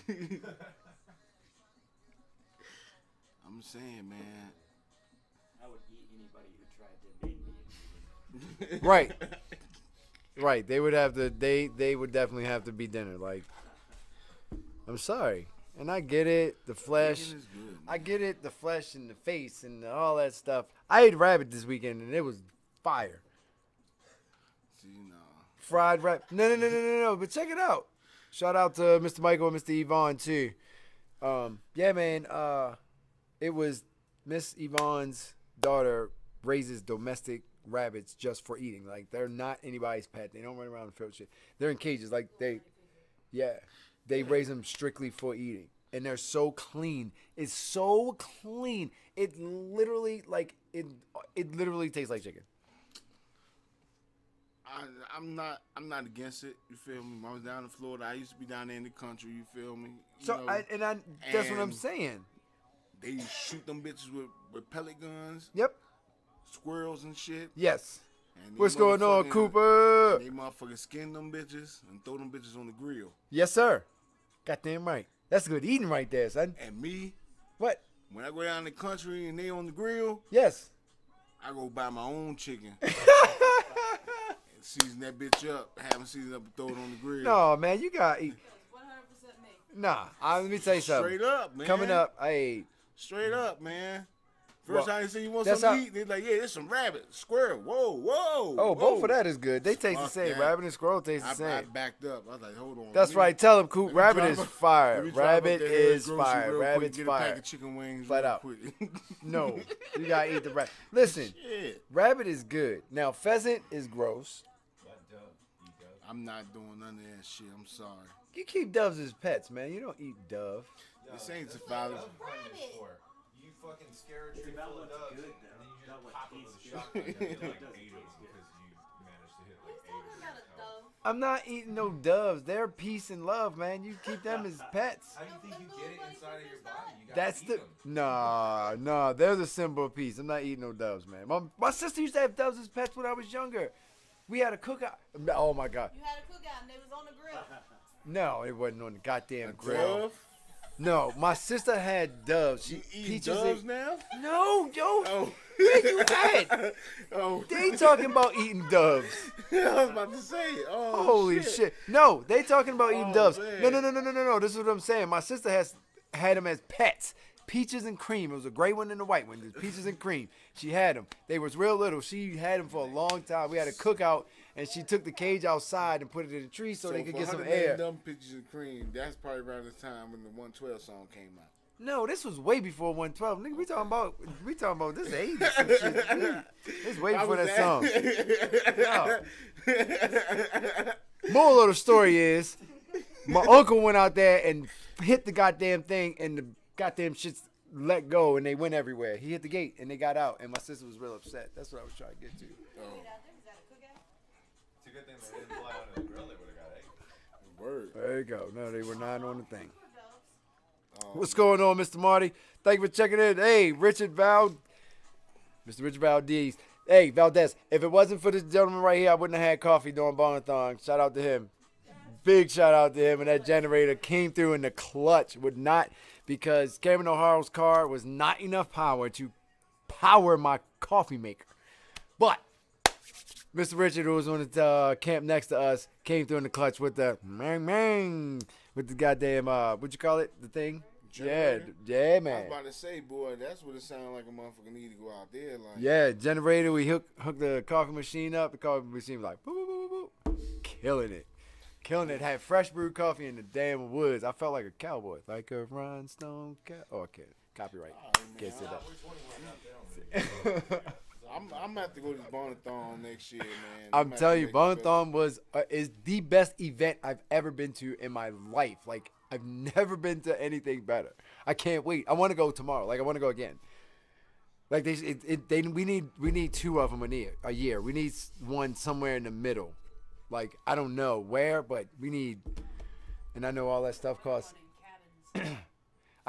I'm saying, man. I would eat anybody who tried to make me. Right. Right. They would have to. They would definitely have to be dinner. Like, I'm sorry, and I get it. The flesh. Chicken is good, I get it. The flesh and the face and all that stuff. I ate rabbit this weekend and it was fire. See, nah. Fried rabbit. No. But check it out. Shout out to Mr. Michael and Mr. Yvonne too. Yeah, man. It was Miss Yvonne's daughter raises domestic rabbits just for eating. Like, they're not anybody's pet. They don't run around and field shit. They're in cages. Like, they raise them strictly for eating. And they're so clean. It's so clean. It literally, like, it literally tastes like chicken. I'm not against it. You feel me? When I was down in Florida, I used to be down there in the country. You feel me? That's what I'm saying. They shoot them bitches with pellet guns. Yep. Squirrels and shit. Yes. And they What's going on, Cooper? They motherfucking skin them bitches and throw them bitches on the grill. Yes, sir. Goddamn right. That's good eating right there, son. And me, what? When I go down in the country and they on the grill, yes, I go buy my own chicken. And season that bitch up, have them season up and throw it on the grill. No, man, you gotta eat. 100% me. Nah, let me tell you something. Straight up, man. Coming up, I ate. Straight up, man. First time they say you want that's something to eat, they're like, yeah, there's some rabbit, squirrel, whoa. Oh, both of that is good. They taste the same. that. Rabbit and squirrel taste the I same. backed up. I was like, hold on. That's right. Tell them, Coop. Rabbit is fire. Rabbit Rabbit is fire. Rabbit's Rabbit's get fire. A pack of chicken wings Flat real out. quick. No, you gotta eat the rabbit. Listen, Shit. rabbit is good. Now, pheasant is gross. I'm not doing none of that shit. I'm sorry. You keep doves as pets, man. You don't eat dove. This ain't survival. You fucking scare a tree full of doves, and then you just pop it with a shotgun and hit like 8 of them because you managed to hit like 8 of them. I'm not eating no doves. They're peace and love, man. You keep them as pets. How do you think you get it inside of your body? You gotta That's eat the them. nah. They're the symbol of peace. I'm not eating no doves, man. My sister used to have doves as pets when I was younger. We had a cookout. Oh my god. You had a cookout and they was on the grill. No, it wasn't on the goddamn grill. Dove? No, my sister had doves. You eat doves now? No, yo. Oh. Where you at? Oh. They talking about eating doves. I was about to say. Oh, Holy shit. No, they talking about eating doves. Man. No. This is what I'm saying. My sister had them as pets. Peaches and cream. It was a gray one and a white one. There's peaches and cream. She had them. They was real little. She had them for a long time. We had a cookout, and she took the cage outside and put it in a tree so they could get some air. Them peaches and cream. That's probably around the time when the 112 song came out. No, this was way before 112. Nigga, we talking about this 80s and shit. This way before that song. No. Moral of the story is, my uncle went out there and hit the goddamn thing, and the goddamn shit's let go, and they went everywhere. He hit the gate, and they got out, and my sister was real upset. That's what I was trying to get to. It's a good thing they didn't fly onto the grill. They would have got 8. Word. There you go. No, they were not on the thing. What's going on, Mr. Marty? Thank you for checking in. Hey, Mr. Richard Valdez. Hey, Valdez, if it wasn't for this gentleman right here, I wouldn't have had coffee during Bonathon. Shout out to him. Big shout out to him. And that generator came through in the clutch. Because Cameron O'Hara's car was not enough power to power my coffee maker. But Mr. Richard, who was on the camp next to us, came through in the clutch with the with the goddamn what you call it? The thing? Generator? Yeah, man. I was about to say, boy, that's what it sounded like a motherfucker need to go out there. Like, yeah, generator. We hooked the coffee machine up. The coffee machine was like boop, boop, boop, boop. Killing it. Had fresh brewed coffee in the damn woods. I felt like a cowboy, like a rhinestone cow. Oh, okay, copyright. Can't say that. I'm gonna have to go to this Bonathon next year, man. I'm telling you, Bonathon is the best event I've ever been to in my life. Like, I've never been to anything better. I can't wait. I want to go tomorrow. Like, I want to go again. Like, we need 2 of them a year. We need one somewhere in the middle. Like, I don't know where, but we need. And I know all that stuff costs.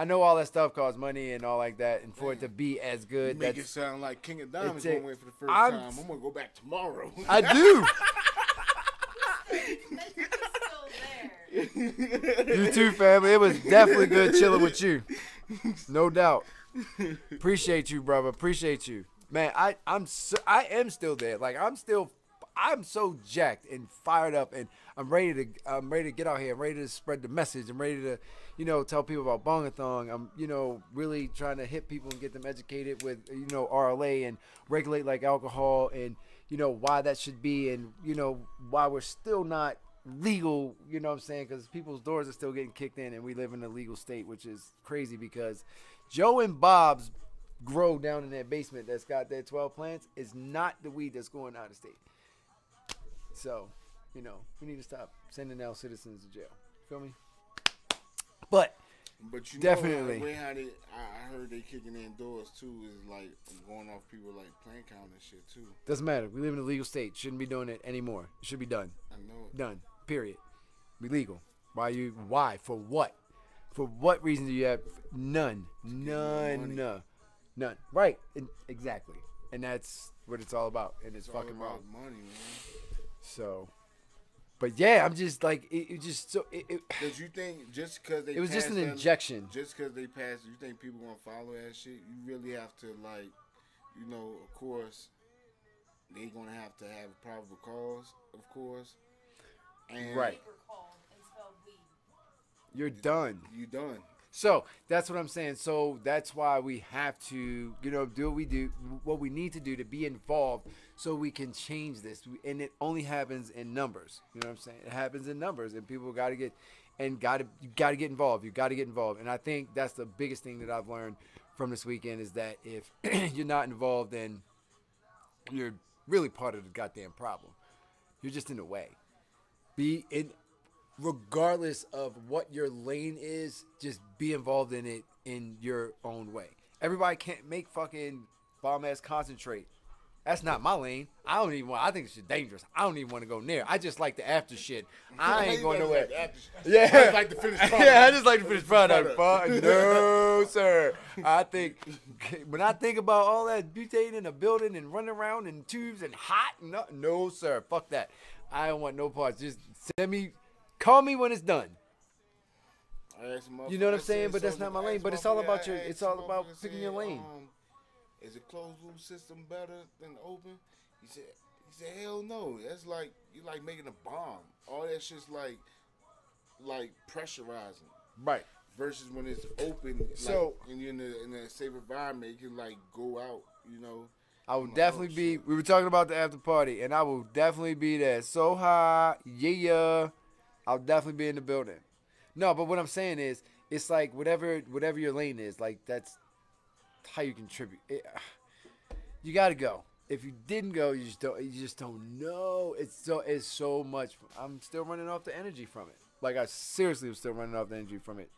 I know all that stuff costs money and all like that, and for it to be as good, You make it that's sound like King of Diamonds It's a- going away for the 1st I'm- time. I'm gonna go back tomorrow. I do. You too, family. It was definitely good chilling with you. No doubt. Appreciate you, brother. Appreciate you, man. I am still there. Like I'm so jacked and fired up, and I'm ready to get out here. I'm ready to spread the message. I'm ready to, tell people about Bongathon. I'm, really trying to hit people and get them educated with, RLA and regulate like alcohol and, why that should be and, why we're still not legal, you know what I'm saying? Because people's doors are still getting kicked in and we live in a legal state, which is crazy because Joe and Bob's grow down in that basement that's got their 12 plants is not the weed that's going out of state. So, we need to stop sending our citizens to jail. Feel me? But definitely. The way how I heard they kicking in doors too is like going off people like plant count and shit too. Doesn't matter. We live in a legal state. Shouldn't be doing it anymore. It should be done. I know it. Done. Period. Be legal. Why? For what? For what reason do you have none? None. Right. Exactly. And that's what it's all about. And it's fucking all about wrong. money, man. So, but yeah, I'm just like it just so. Did you think just because they? It was just an passed that- injection. Just because they passed, you think people gonna follow that shit? You really have to of course, they gonna have to have a probable cause, of course. And Right. You're done. You done. So that's what I'm saying. So that's why we have to, do what we need to do to be involved, so we can change this. And it only happens in numbers. You know what I'm saying? It happens in numbers, and people got to get involved. You got to get involved. And I think that's the biggest thing that I've learned from this weekend is that if you're not involved, then you're really part of the goddamn problem. You're just in the way. Regardless of what your lane is, just be involved in it in your own way. Everybody can't make fucking bomb ass concentrate. That's not my lane. I think it's dangerous. I don't even want to go near. I just like the after shit. I ain't going nowhere. Yeah. I just like the finished product. Yeah, I just like the finished product. No, sir. I think when I think about all that butane in a building and running around in tubes and hot, no, sir. Fuck that. I don't want no parts. Just call me when it's done. You know what I'm saying? But that's not my lane. But it's all about picking your lane. Is a closed loop system better than open? He said, hell no. That's like you like making a bomb. All that shit's like pressurizing. Right. Versus when it's open, so and you're in a safe environment, you can like go out, I will definitely be. We were talking about the after party, and I will definitely be there. So high, yeah. I'll definitely be in the building. No, but what I'm saying is, it's like whatever your lane is, like that's how you contribute. You got to go. If you didn't go, you just don't know. It's so much. I'm still running off the energy from it. Like I seriously am still running off the energy from it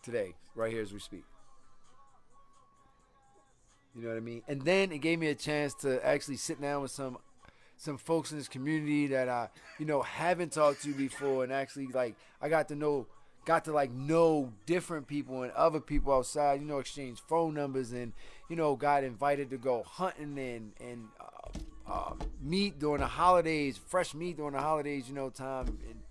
today, right here as we speak. You know what I mean? And then it gave me a chance to actually sit down with some folks in this community that I, haven't talked to before, and actually I got to know different people and other people outside, exchange phone numbers and, got invited to go hunting and meet during the holidays, fresh meat during the holidays, time. And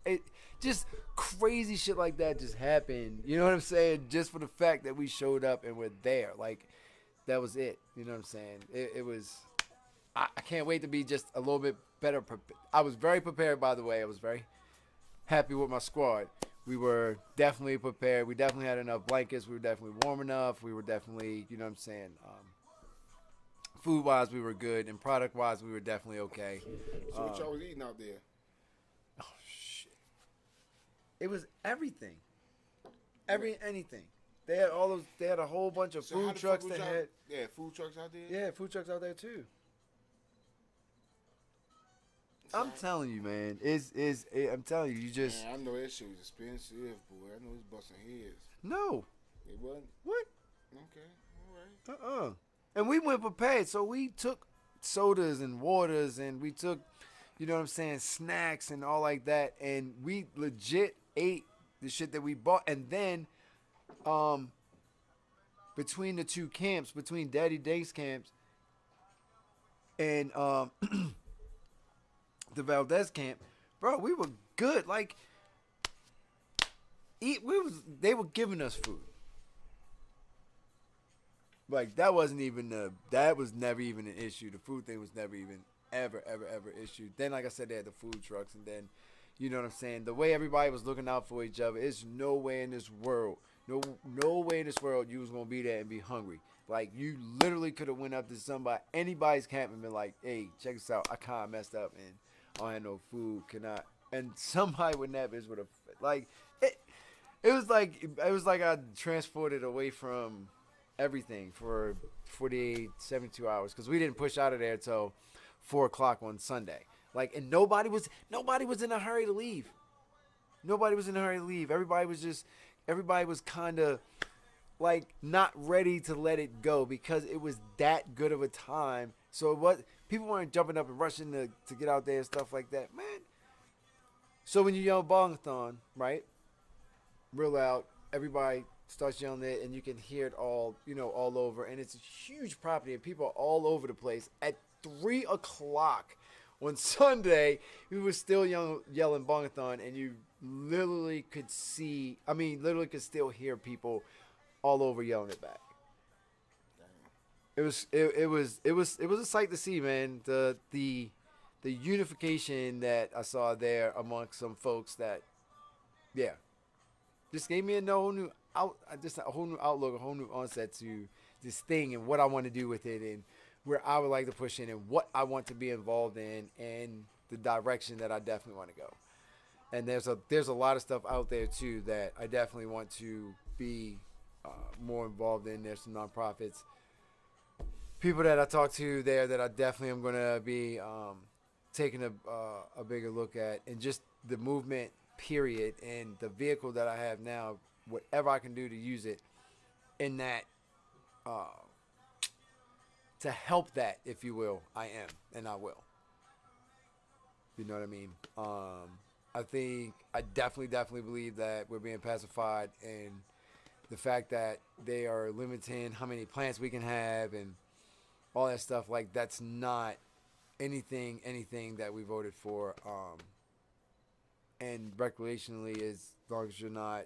it just crazy shit like that just happened. You know what I'm saying? Just for the fact that we showed up and we're there. Like, that was it. You know what I'm saying? It was... I can't wait to be just a little bit better. I was very prepared, by the way. I was very happy with my squad. We were definitely prepared. We definitely had enough blankets. We were definitely warm enough. We were definitely, you know what I'm saying, food-wise, we were good. And product-wise, we were definitely okay. So what y'all was eating out there? Oh, shit. It was everything. Anything. They had all those. They had a whole bunch of food trucks that had. Yeah, food trucks out there? Yeah, food trucks out there, too. I'm telling you, man. I'm telling you, you just. Man, I know that shit was expensive, boy. I know it's busting heads. No. It wasn't? What? Okay, all right. And we went prepared, so we took sodas and waters, and we took, you know what I'm saying, snacks and all like that, and we legit ate the shit that we bought, and then between the two camps, between Daddy Dank's camps and the Valdez camp, bro, we were good. Like, they were giving us food. Like, that was never even an issue. The food thing was never even ever issue. Then, like I said, they had the food trucks, and then, you know what I'm saying, the way everybody was looking out for each other, it's no way in this world, no way in this world you was gonna be there and be hungry. Like, you literally could have went up to anybody's camp and been like, hey, check this out, I kinda messed up and I don't have no food, and somebody with that bitch would have, like, it was like I transported away from everything for 48, 72 hours, because we didn't push out of there till 4 o'clock on Sunday. Like, and nobody was in a hurry to leave. Nobody was in a hurry to leave. Everybody was kind of like not ready to let it go because it was that good of a time. So people weren't jumping up and rushing to get out there and stuff like that, man. So when you yell bongathon, right, real loud, everybody starts yelling it, and you can hear it all, all over. And it's a huge property, and people are all over the place. At 3 o'clock on Sunday, we were still yelling bongathon, and you literally could still hear people all over yelling it back. It was a sight to see, man. The unification that I saw there amongst some folks that, yeah, just gave me a whole new outlook, a whole new onset to this thing and what I want to do with it and where I would like to push in and what I want to be involved in and the direction that I definitely want to go. And there's a lot of stuff out there too that I definitely want to be more involved in. There's some nonprofits, people that I talk to there that I definitely am going to be taking a bigger look at, and just the movement period and the vehicle that I have now, whatever I can do to use it in that, to help that, if you will, I am, and I will. You know what I mean? I definitely believe that we're being pacified, and the fact that they are limiting how many plants we can have and all that stuff, like, that's not anything that we voted for. And recreationally, as long as you're not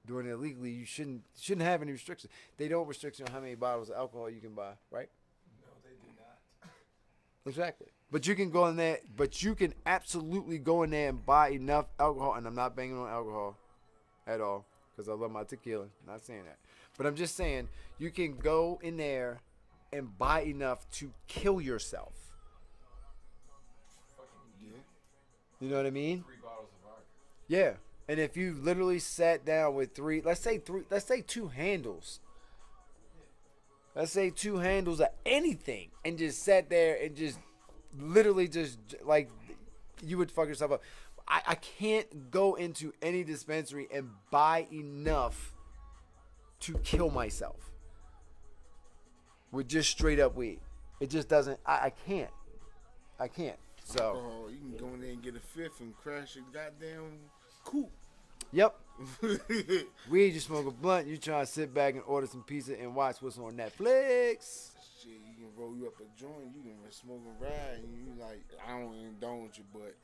doing it illegally, you shouldn't have any restrictions. They don't restrict you on how many bottles of alcohol you can buy, right? No, they do not. Exactly. But you can go in there. But you can absolutely go in there and buy enough alcohol. And I'm not banging on alcohol at all, because I love my tequila. I'm not saying that. But I'm just saying you can go in there and buy enough to kill yourself. You know what I mean? 3 bottles of vodka. Yeah. And if you literally sat down with let's say 2 handles. Let's say 2 handles of anything, and just sat there and just literally just, like, you would fuck yourself up. I can't go into any dispensary and buy enough to kill myself with just straight up weed. It just doesn't. I can't. So you can go in there and get a 5th and crash your goddamn coupe. Yep. Weed, you smoke a blunt, you try to sit back and order some pizza and watch what's on Netflix. Shit, you can roll you up a joint, you can smoke and ride, and you like, I don't indulge you, but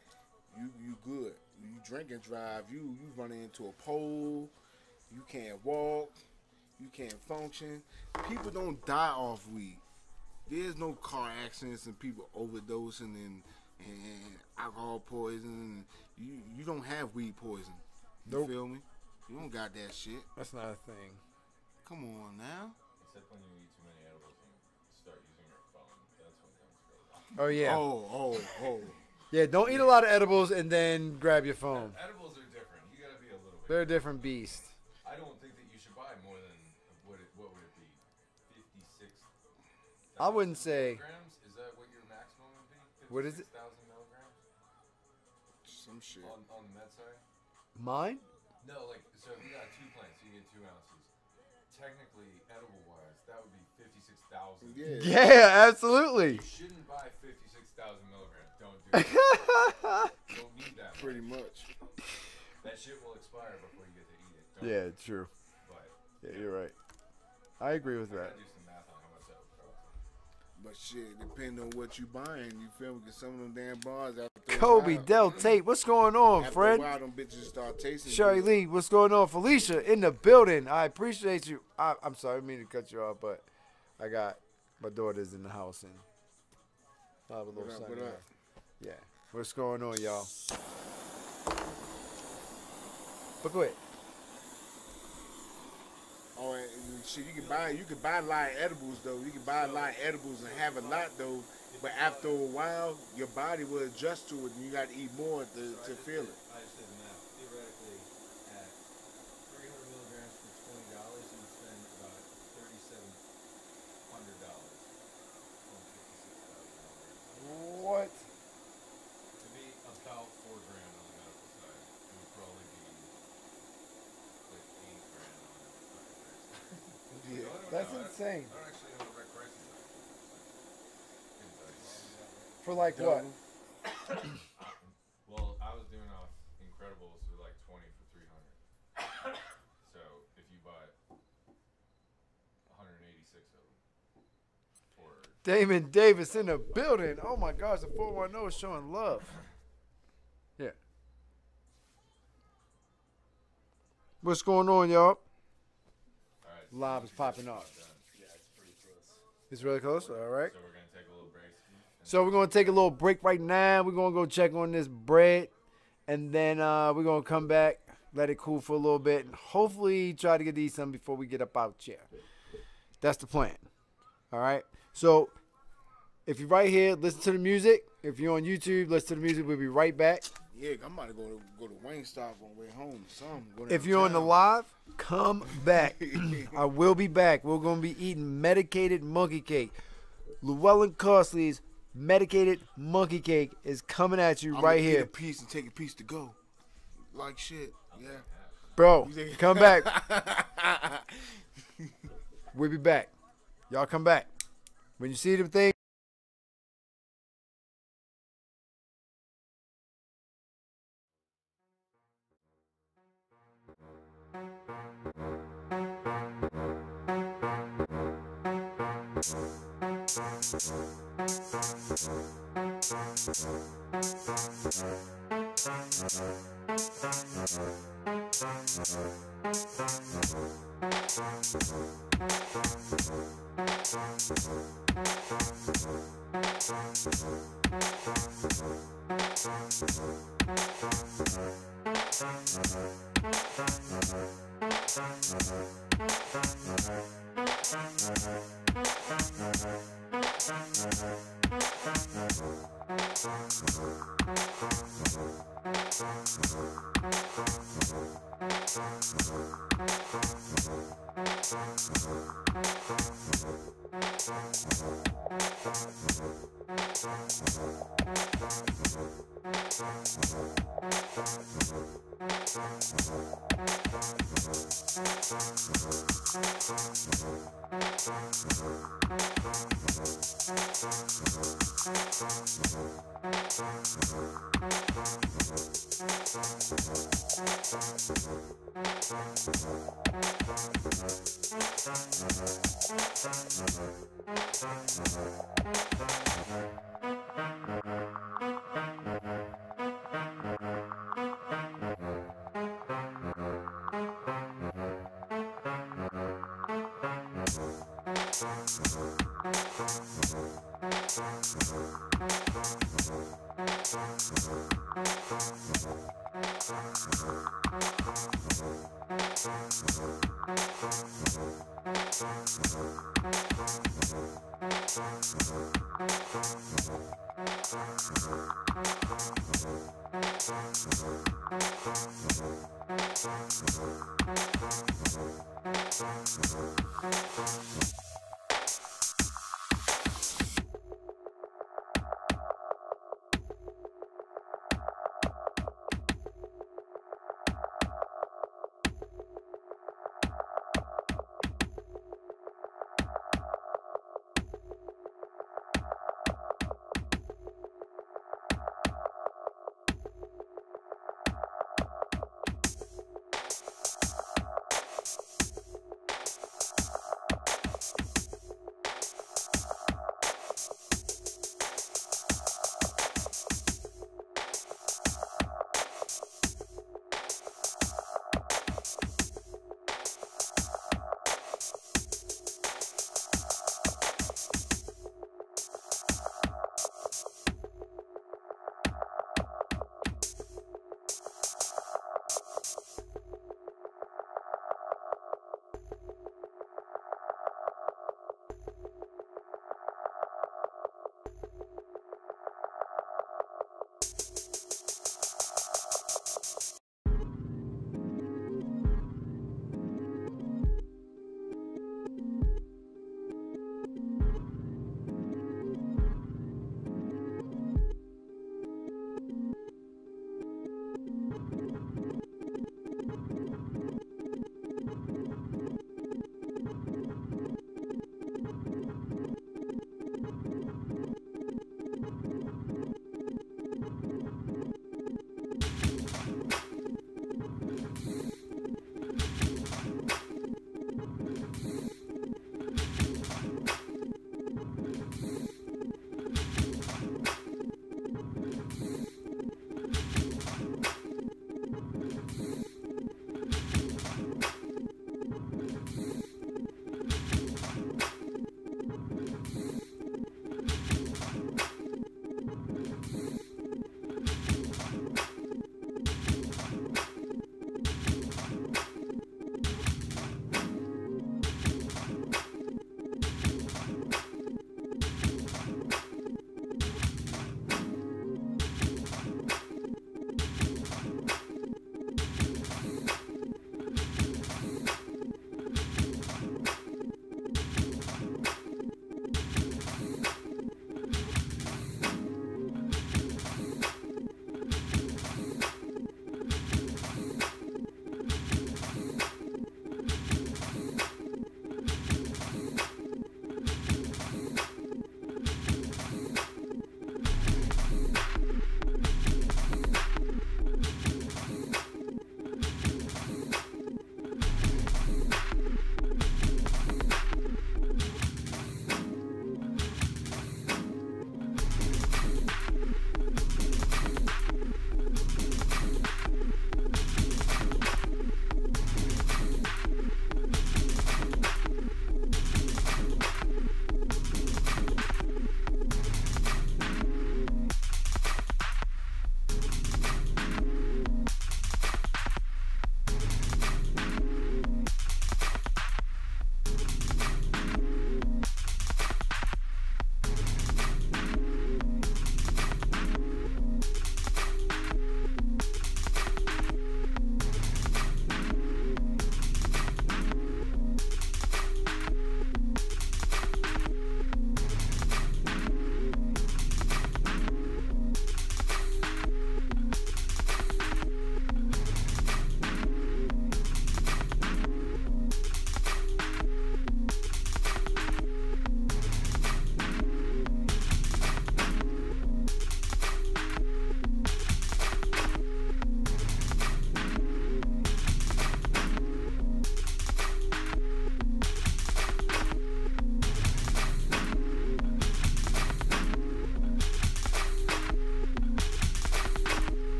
you good. You drink and drive, you running into a pole, you can't walk, you can't function. People don't die off weed. There's no car accidents and people overdosing and alcohol poison. You don't have weed poison. You feel me? You don't got that shit. That's not a thing. Come on now. Except when you eat too many edibles and start using your phone. That's when things go wrong. Oh, yeah. Yeah, don't eat a lot of edibles and then grab your phone. Edibles are different. You gotta be a little bit. They're a different beast. I don't think that you should buy more than, what would it be? 56. I wouldn't say. Milligrams? Is that what your maximum would be? What is it? 56,000 milligrams? Some shit. On the med side? Mine? No, like, so if you got 2 plants, you get 2 ounces. Technically, edible-wise, that would be 56,000. Yeah, absolutely. You shouldn't buy 56,000 milligrams. Don't do it. You don't need that Pretty much. That shit will expire before you get to eat it. Yeah, true. But Yeah, you're right. I agree with I that. gotta do some math on how much that would cost. But shit, depending on what you buying, you feel me? Because some of them damn bars after Kobe, a while, Del Tate, what's going on, after friend? a while, them bitches start tasting Sherry good. Lee, what's going on? Felicia in the building. I appreciate you. I'm sorry, I didn't mean to cut you off, but I got my daughter's in the house and I have a little What up, son what there. up? Yeah. What's going on, y'all? But go ahead. Oh, and shit, you can buy a lot of edibles though. You can buy a lot of edibles and have a lot though. But after a while, your body will adjust to it, and you got to eat more to feel it. I just did the math. Theoretically, at 300 milligrams for $20, you would spend about $3,700 on 56,000 milligrams. What? To be about $4 grand on the medical side, it would probably be like $8 grand on the fucking price. Yeah. That's insane. I don't actually know what rec prices are. Couldn't tell you. For like what? Well, I was doing off Incredibles for like 20 for 300. So if you buy 186 of them for Damon Davis in the building. Oh my gosh, the 410 is showing love. Yeah. What's going on, y'all? Live is popping off. Yeah, it's pretty close. It's really close? All right. So we're gonna take a little break. So we're going to take a little break right now. We're going to go check on this bread. And then we're going to come back, let it cool for a little bit, and hopefully try to get to eat something before we get up out here. That's the plan. All right? So if you're right here, listen to the music. If you're on YouTube, listen to the music. We'll be right back. Yeah, I'm about to go to Wingstop on the way home. If you're on the live, come back. I will be back. We're going to be eating medicated monkey cake. Llewellyn Costly's medicated monkey cake is coming at you right here. Eat a piece and take a piece to go. Like shit. Yeah. Bro, come back. We'll be back. Y'all come back. When you see the thing.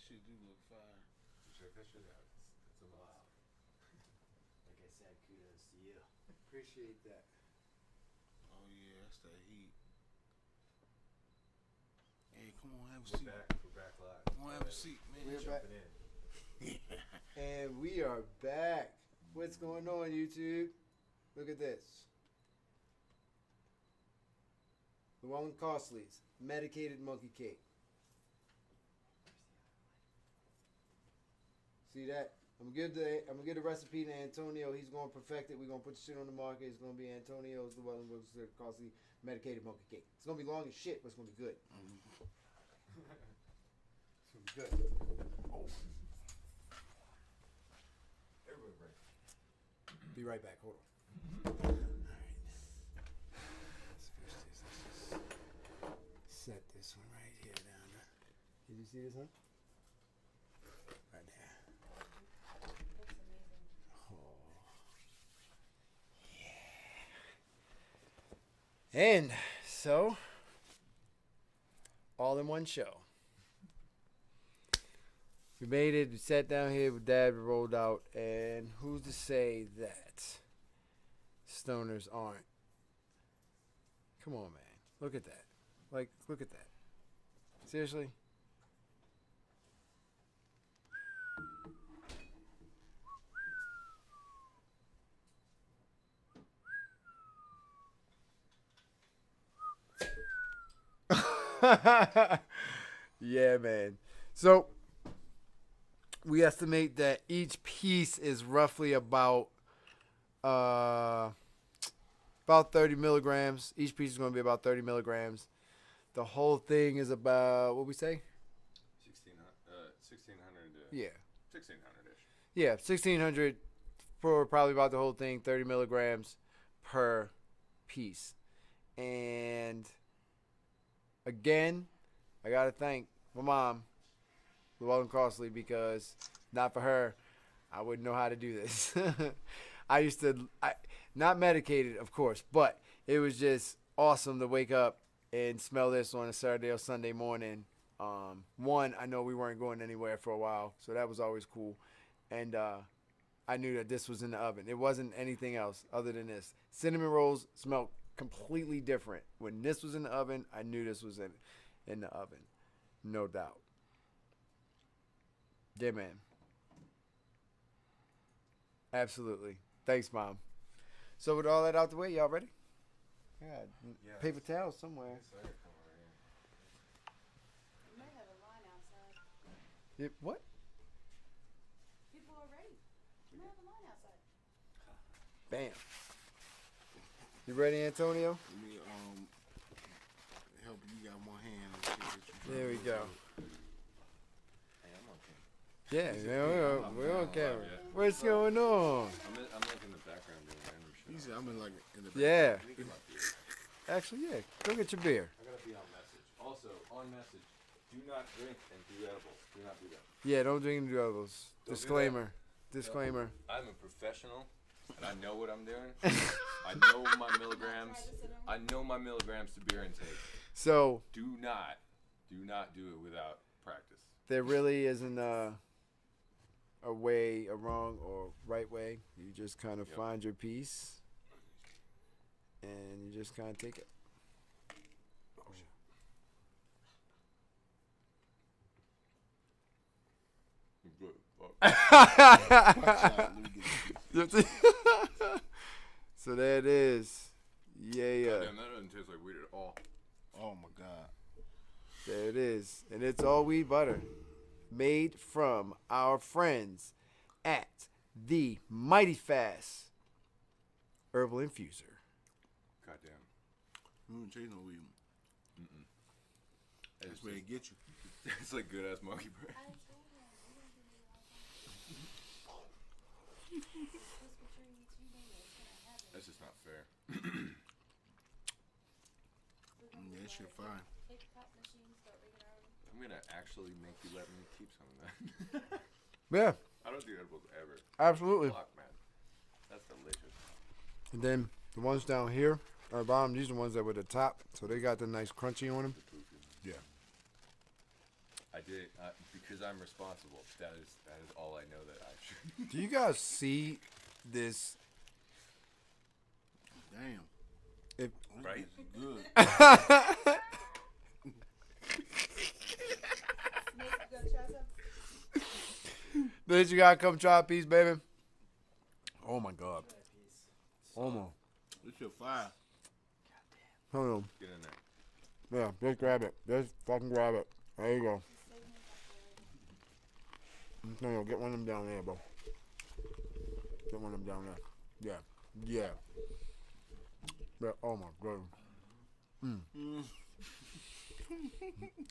shit do look fire. Check that shit out. It's a Wow. Like I said, kudos to you. Appreciate that. Oh yeah, that's that heat. Hey, come on, have a We're seat. We're back live. Come on, have a seat, man. We're Jumping back. in. And we are back. What's going on, YouTube? Look at this. Llewellyn Costly's medicated monkey cake. See that? I'm gonna give the recipe to Antonio. He's gonna perfect it. We're gonna put the shit on the market. It's gonna be Antonio's Llewellyn Costly medicated monkey cake. It's gonna be long as shit, but it's gonna be good. It's gonna be good. Oh. Everybody break. Be right back. Hold on. All right. Let's fix this. Let's just set this one right here down there. Did you see this, huh? Right there. Looks amazing. Oh. Yeah. And so, all in one show. We made it. We sat down here with Dad. We rolled out. And who's to say that stoners aren't? Come on, man. Look at that. Like, look at that. Seriously? Yeah, man. So we estimate that each piece is roughly about 30 milligrams. Each piece is going to be about 30 milligrams. The whole thing is about, what we say? 1600. Yeah. 1600-ish. Yeah, 1600 for probably about the whole thing, 30 milligrams per piece. And again, I got to thank my mom, Llewellyn Crossley, because not for her, I wouldn't know how to do this. I used to, not medicated, of course, but it was just awesome to wake up and smell this on a Saturday or Sunday morning. One, I know we weren't going anywhere for a while, so that was always cool. And I knew that this was in the oven. It wasn't anything else other than this. Cinnamon rolls smelled completely different. When this was in the oven, I knew this was in the oven. No doubt. Yeah, man. Absolutely. Thanks, Mom. So with all that out the way, y'all ready? Yeah, paper towels somewhere. You might have a line outside. What? People are ready. You might have a line outside. Bam. You ready, Antonio? Let me help you. Got one hand. And shit that you There we go. Hey, I'm okay. Yeah, we're on camera. What's going on? I'm like in the background doing random shit. He said I'm in like in the Yeah. Let me get my beer. Actually, yeah. Go get your beer. I gotta be on message. Also, on message, do not drink and do edibles. Do not do that. Yeah, don't drink and do edibles. Don't do Disclaimer. Disclaimer. I'm a professional, and I know what I'm doing. I know my milligrams. I know my milligrams to beer intake. So do not do it without practice. There really isn't a way, a wrong or right way. You just kind of find your piece, and you just kind of take it. So there it is. Yeah. God damn, that doesn't taste like weed at all. Oh my God. There it is. And it's all wheat butter. Made from our friends at the Mighty Fast Herbal Infuser. Goddamn. You don't taste no weed. That's where they get you. It's like good ass monkey bread. That's just not fair. That shit fine. I'm gonna actually make you let me keep some of that. Yeah. I don't do edibles ever. Absolutely. Fuck, man. That's delicious. And then the ones down here are bottom. These are the ones that were the top. So they got the nice crunchy on them. Yeah. I did because I'm responsible. That is all I know that I should. Do you guys see this? Damn. Right? Good. Then you gotta come try a piece, baby. Oh my God. Almost. This shit fire. Hold on. Get in there. Yeah, just grab it. Just fucking grab it. There you go. No, get one of them down there, bro. Get one of them down there. Yeah. Yeah. Yeah. Oh my God.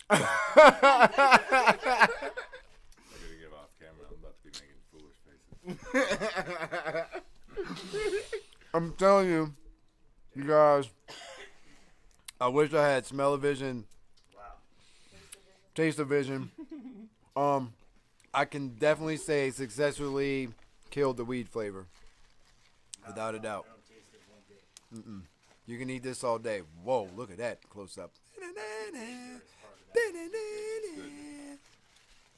I gotta get off camera. I'm about to be making foolish faces. I'm telling you, you guys, I wish I had smell-o-vision, taste-o-vision. I can definitely say successfully killed the weed flavor, without a doubt. You can eat this all day. Whoa, look at that close up.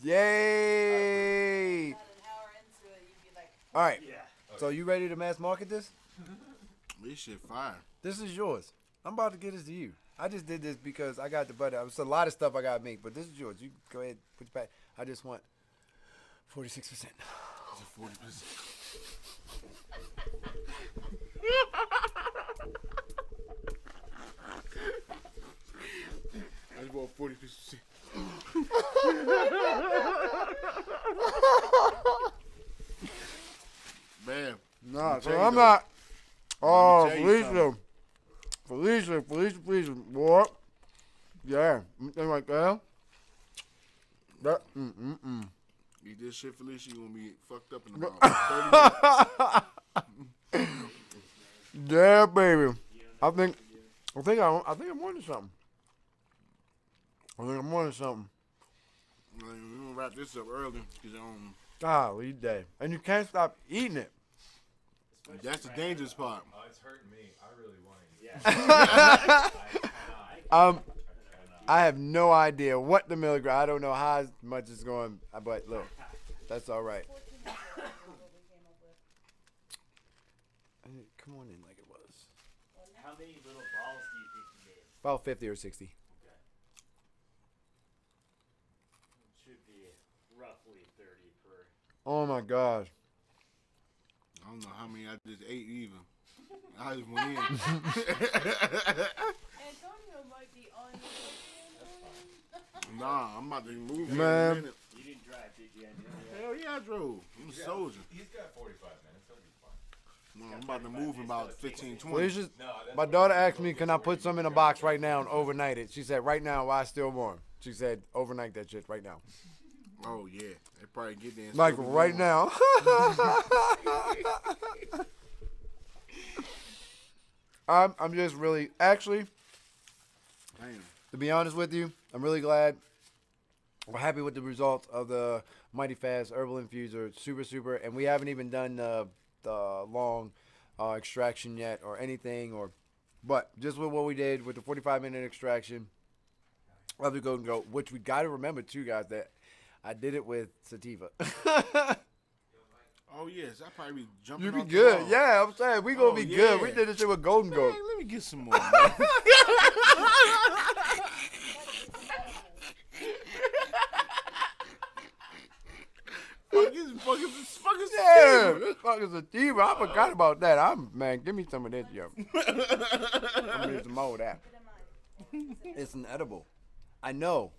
Yay! All right. So you ready to mass market this? This shit fire. This is yours. I'm about to get this to you. I just did this because I got the butter. It's a lot of stuff I got to make, but this is yours. You go ahead, put your back. I just want 46%. It's a 40%. I just want 40%. Man. Nah, so tell you I'm though. not. Oh, Let me tell you Felicia, boy. Yeah, thing like that. That, Eat this shit, Felicia, you gonna be fucked up in about 30 minutes. Yeah, baby. I think I'm wanting something. We're gonna wrap this up early, because Golly day. And you can't stop eating it. that's the dangerous part. Oh, it's hurting me. I really want to eat. I have no idea what the milligram. I don't know how much it's going, but look, that's all right. Come on in like it was. How many little balls do you think you made? About 50 or 60. Okay. Should be roughly 30 per. Oh my gosh. I don't know how many I just ate either. I just went in. Antonio might be on the way. Nah, I'm about to move Man. in a minute. You didn't drive, did you, Antonio? Hell yeah, I drove. I'm a soldier. He's got 45 minutes. He'll be fine. No, I'm about to move in about 15, 20. Felicia's, my daughter asked me, can I put some in a box right now and overnight it? She said, right now, while it's still warm. She said, overnight that shit right now. Oh, yeah. They probably get there. and Like still be right warm. now. I'm just really, actually, Damn. to be honest with you, I'm really glad. We're happy with the results of the Mighty Fast Herbal Infuser. Super. And we haven't even done the long extraction yet or anything. But just with what we did with the 45-minute extraction of the Golden Goat, which we got to remember, too, guys, that I did it with sativa. Oh, yes. I'll probably be jumping You be off the good. wall. Yeah, I'm saying we going to Oh, be good. yeah. We did this shit with Golden Man, Goat. let me get some more, man. Fucking Yeah, this fucking sativa. I forgot about that. Man, give me some of this, yo. I need some more of that. It's an edible. I know.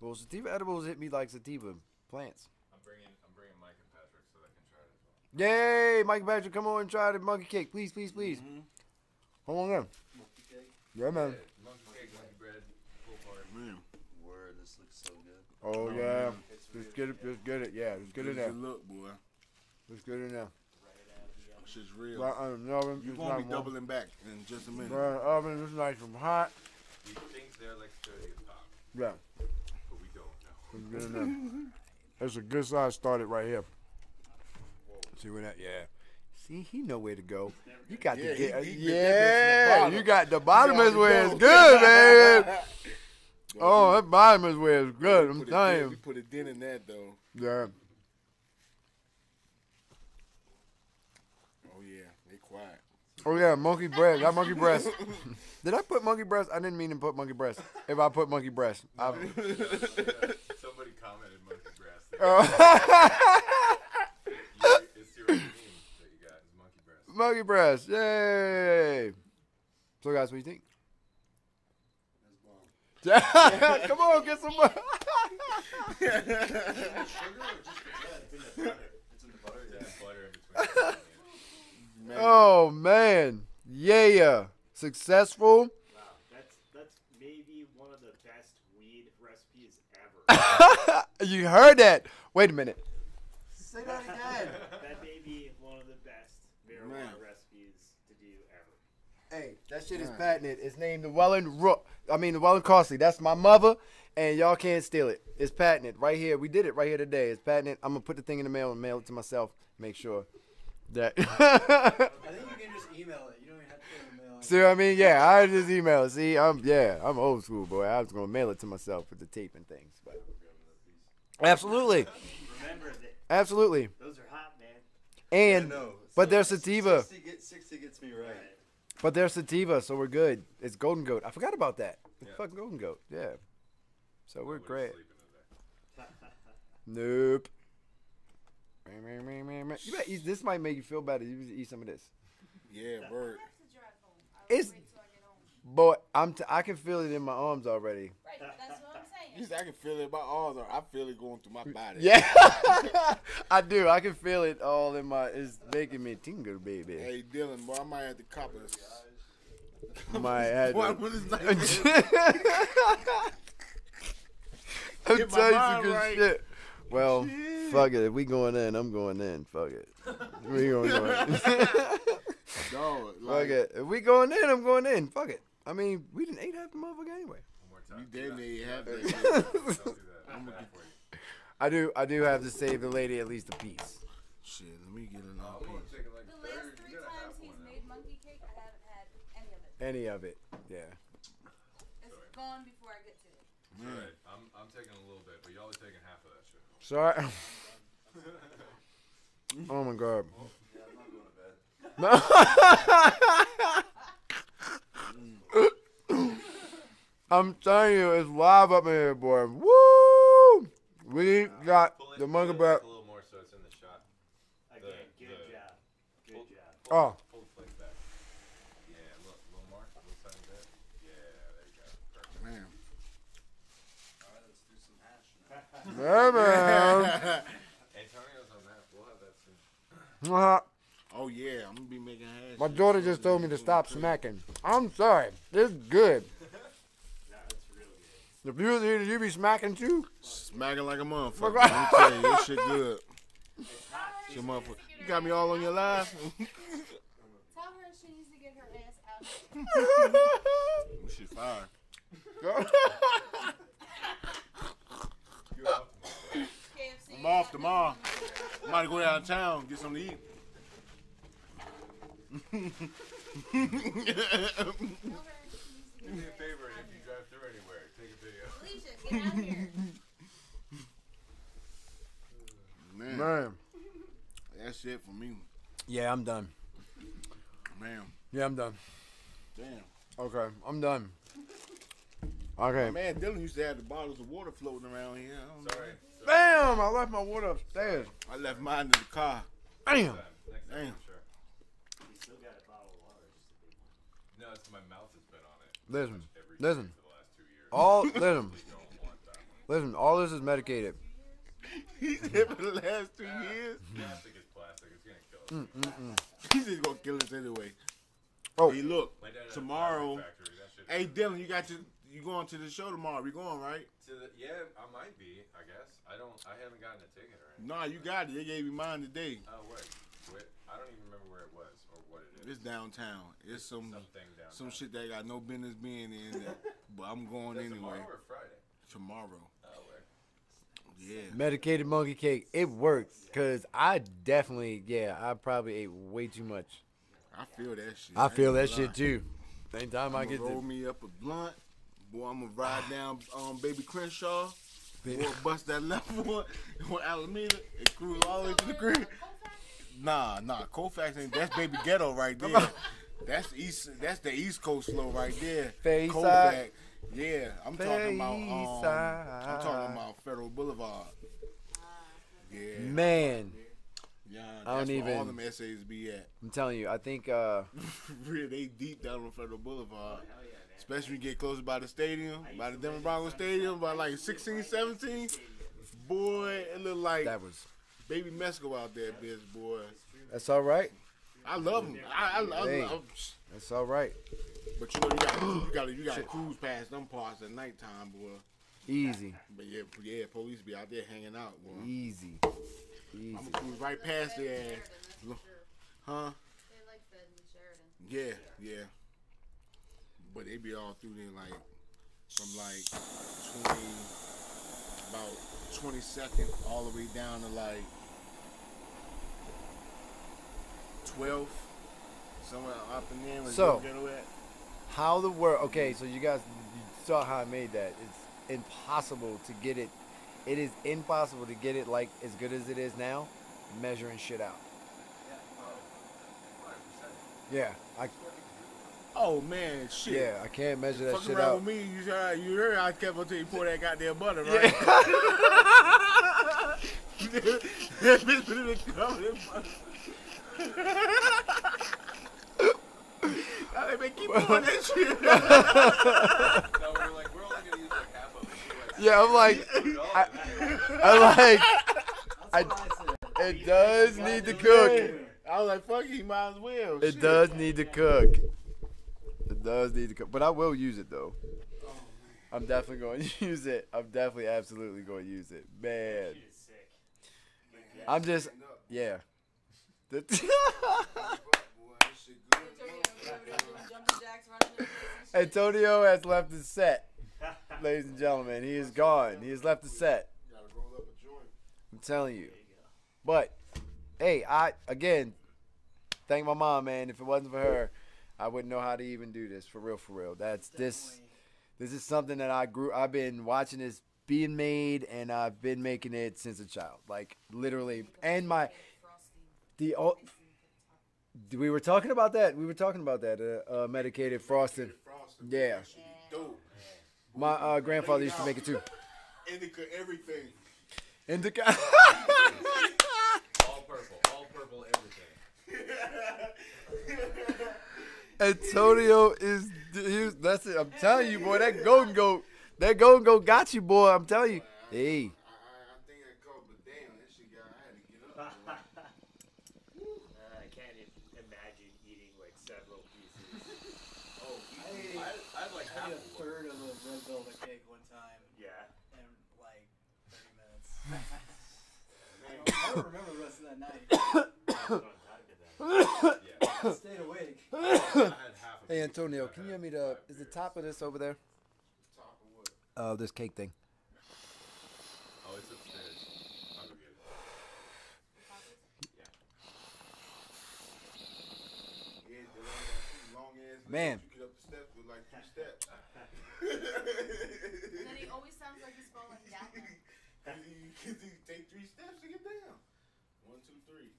Well, sativa edibles hit me like sativa plants. I'm bringing Mike and Patrick so they can try it as well. Yay, Mike and Patrick, come on and try the monkey cake, please. Hold on there. Monkey cake? Yeah, man. Monkey cake, monkey bread, full party. Word, this looks so good. Oh yeah. Just get it. Yeah, just get it in there. Good look, boy. Just get it in there. Shit's real. Right on the oven. You're It's going to not be warm. doubling back in just a minute. Right on the oven. It's nice and hot. We think they're like 30 at top, Yeah. but we don't know. Just get it in there. That's a good size started right here. See where that? Yeah. See, he know where to go. You got Yeah, to get. he Yeah, the you got the bottom Yeah, is where you it's know. good, man. Oh, that bottom is where it's good. I'm telling We you. put a dent in that, though. Yeah. Oh, yeah. They quiet. Oh yeah, monkey breast. Got monkey breast. Did I put monkey breast? I didn't mean to put monkey breast. If I put monkey breast, Somebody commented monkey breast. It's your name that you got is monkey breast. monkey breast. Yay! So guys, what do you think? Come on, get some more. Sugar or just the bread? It's in the butter. Yeah, butter in between. Oh man, yeah, successful. Wow, that's maybe one of the best weed recipes ever. You heard that? Wait a minute. Say that again. That may be one of the best marijuana recipes to do ever. Hey, that shit is patented. It's named the Welland Costly. That's my mother, and y'all can't steal it. It's patented right here. We did it right here today. It's patented. I'm gonna put the thing in the mail and mail it to myself. Make sure that. I think you can just email it. You don't even have to put it in the mail. See what I mean? Yeah, I just email it. See, I'm old school, boy. I was gonna mail it to myself with the tape and things, but absolutely, Remember that absolutely. those are hot, man. And No, but so they're sativa. 60 gets me right. But they're sativa, so we're good. It's Golden Goat. I forgot about that. It's Yeah. fucking Golden Goat. Yeah. So we're Nobody's great. sleeping today. Nope. You bet this might make you feel better. You eat some of this. Yeah, word. It's, boy, I can feel it in my arms already. Right, that's what I'm saying. He said I can feel it in my arms. I feel it going through my body. Yeah, I do. I can feel it all in my. It's making me tingle, baby. Hey, Dylan, boy, I might have to cop it. Might have Boy, to. what is like I'm Get my telling you some mind good right. shit. Well, Shit. fuck it. If we going in, I'm going in. Fuck it. We going in. Dog, Fuck like, it. If we going in, I'm going in. Fuck it. I mean, we didn't ate half the motherfucker anyway. One more you time. damn near have that. Don't do that. I'm bad for you. I do have to save the lady at least a piece. Shit, let me get another I'm gonna piece. take like The a last third. 3 You gotta have times he's one now. made monkey cake, I haven't had any of it. Any of it. Yeah. It's gone before I get to it. All right, I'm taking a little bit, but y'all are taking half of that shit. Sorry. Oh my god. Yeah, I'm not going to bed. I'm telling you, it's live up in here, boy. Woo! We got Pull it, the monkey pull it back. back a little more so it's in the shot. Again, The- good the- job. Good job. Oh, Pull the plate back. Yeah, a little more. A little tiny bit. Yeah, there you go. Perfect. Man. All right, let's do some hash now. yeah, man. Antonio's on that. We'll have that soon. Oh yeah, I'm gonna be making hash. My daughter just told me to stop smacking. I'm sorry. This is good. No, it's really good. If you was here, you be smacking too? Smacking like a motherfucker. Fuck Let me tell you, this shit good. Shit, motherfucker. You got me all on your live. Tell her she needs to get her ass out. Shit fire. You're up tomorrow, right? KFC. I'm off tomorrow. I'm about to go downtown get something to eat. Tell her she needs to Do get me a her favor, ass if you drive through anywhere, take a video. Alicia, get out here. Man, Man. that's it for me. Yeah, I'm done. Man, Yeah, I'm done. damn. Okay, I'm done. Okay. Man, Dylan used to have the bottles of water floating around here. I don't know. Sorry. Bam! I left my water upstairs. I left mine in the car. Damn. Next time, Damn. for sure. You still got a bottle of water, just a big one. No, it's my mouth has been on it. Listen, Every listen. day for the last 2 years. All listen, Please don't want that one. listen. All this is medicated. He said for the last 2 years. Plastic is plastic. It's gonna kill us. He's just gonna kill us anyway. Oh. Hey, look, My dad had a tomorrow. plastic factory. That shit- Hey, Dylan, you going to the show tomorrow? We going, right? Yeah, I might be. I guess. I haven't gotten a ticket or anything. Nah, you got it. They gave me mine today. Oh wait. I don't even remember where it was or what it is. It's downtown. It's some downtown. some shit that got no business being in there. But I'm going That's anyway. tomorrow or Friday? Tomorrow. Oh wait. Yeah. Medicated monkey cake. It worked. Cause I definitely, I probably ate way too much. I feel that shit. I feel ain't that gonna shit lie. too. Same time I I'ma get roll to. me up a blunt. Boy, I'm gonna ride down Baby Crenshaw. Boy, bust that left one on Alameda and cruise all the way to the crib. Nah, Colfax ain't. That's Baby Ghetto right there. That's the East Coast flow right there. Face Colfax. side. Yeah, I'm talking about. side. I'm talking about Federal Boulevard. Yeah. Man, Yeah, I don't that's where all even- them essays be at. I'm telling you, I think Really, they deep down on Federal Boulevard. Especially when you get closer by the stadium, by the Denver Broncos Stadium, by like 16, 17. Boy, it look like that was. Baby Mesco out there, bitch, boy. That's all right. I love him. I Hey. love. That's all right. But you got to cruise past them parts at nighttime, boy. Easy, But yeah, police be out there hanging out, boy. easy, easy. I'm gonna cruise right past their ass. Huh? They like fed in Sheridan. Yeah. But they be all through there like from like 20, about 22nd all the way down to like 12th, somewhere up in there. where So- you ghetto at. How the world? Okay, so you guys saw how I made that. It's impossible to get it. It is impossible to get it like as good as it is now, measuring shit out. Yeah, Oh man, shit. Yeah, I can't measure that Fuck shit around out. with me, you heard I kept on telling you pour that goddamn butter, right? That bitch put it in covered in butter. Now they keep pouring that shit. No, we're like, we're only gonna use like half of it. Yeah, I'm like, it does need to cook. I was like, fuck it, he might as well. It Shit. does need to cook. It does need to cook, but I will use it though. I'm definitely going to use it. I'm definitely absolutely going to use it, man. I'm just, yeah. Antonio has left the set, ladies and gentlemen. He is gone. He has left the set. I'm telling you. But, hey, again, thank my mom, man. If it wasn't for her, I wouldn't know how to even do this. For real, for real. This is something that I've been watching this being made, and I've been making it since a child. Like, literally. And we were talking about that. Medicated frosting. Yeah. My grandfather used to make it too. Indica everything. Indica. All purple, everything. Antonio that's it. I'm telling you, boy, that golden goat got you, boy. I'm telling you. Hey. I think I called, but damn, that shit got, I had to get up. I can't imagine eating like several pieces. Oh, I had like half a third of a red velvet cake one time. Yeah. In like 30 minutes. I don't remember the rest of that night. I stayed awake. Hey, Antonio, can you hand me is the top of this over there? Top of what? This cake thing. Oh, it's upstairs. I'll go get it. Yeah, the long ass Man. You get up the steps with like 2 steps. And then he always sounds like he's falling down there. You take 3 steps to get down. 1, 2, 3.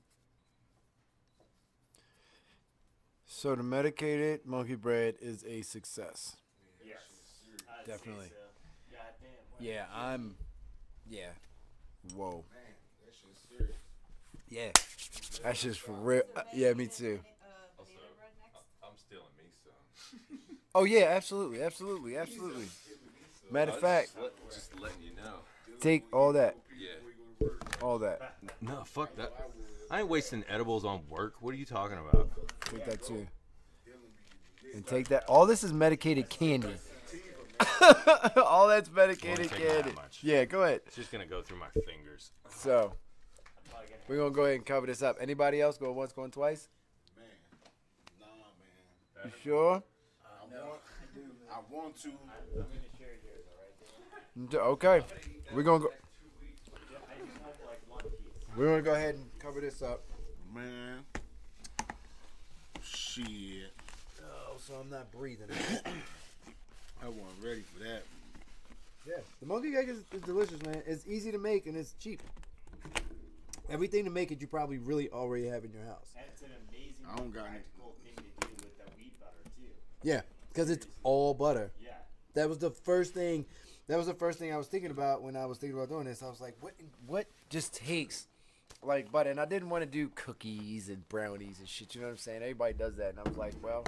So the medicated monkey bread is a success. Yes. Definitely. So. Yeah, yeah. Whoa. Man, that shit's serious. Yeah. That's just for real. Yeah, me too. Also, I'm stealing me some. Oh, yeah, absolutely. Matter of fact, Just letting you know. take all that. Yeah. All that. No, fuck that. I ain't wasting edibles on work. What are you talking about? Take that too. And take that. All this is medicated candy. All that's medicated candy. Yeah, go ahead. It's just gonna go through my fingers. So, we're going to go ahead and cover this up. Anybody else going once, going twice? Man. Nah, man. You sure? I want to. I'm going to share yours, alright? Okay. We're going to go. I just have like one piece. We're going to go ahead and cover this up. Man. Shit. Oh, so I'm not breathing. I wasn't ready for that. Yeah, the monkey cake is delicious, man. It's easy to make and it's cheap. Everything to make it, you probably really already have in your house. And it's an amazing I don't got any. practical thing to do with the wheat butter too. Yeah, because it's all butter. Yeah. That was the first thing. That was the first thing I was thinking about when I was thinking about doing this. I was like, what just takes like butter? And I didn't want to do cookies and brownies and shit. You know what I'm saying? Everybody does that, and I was like, well,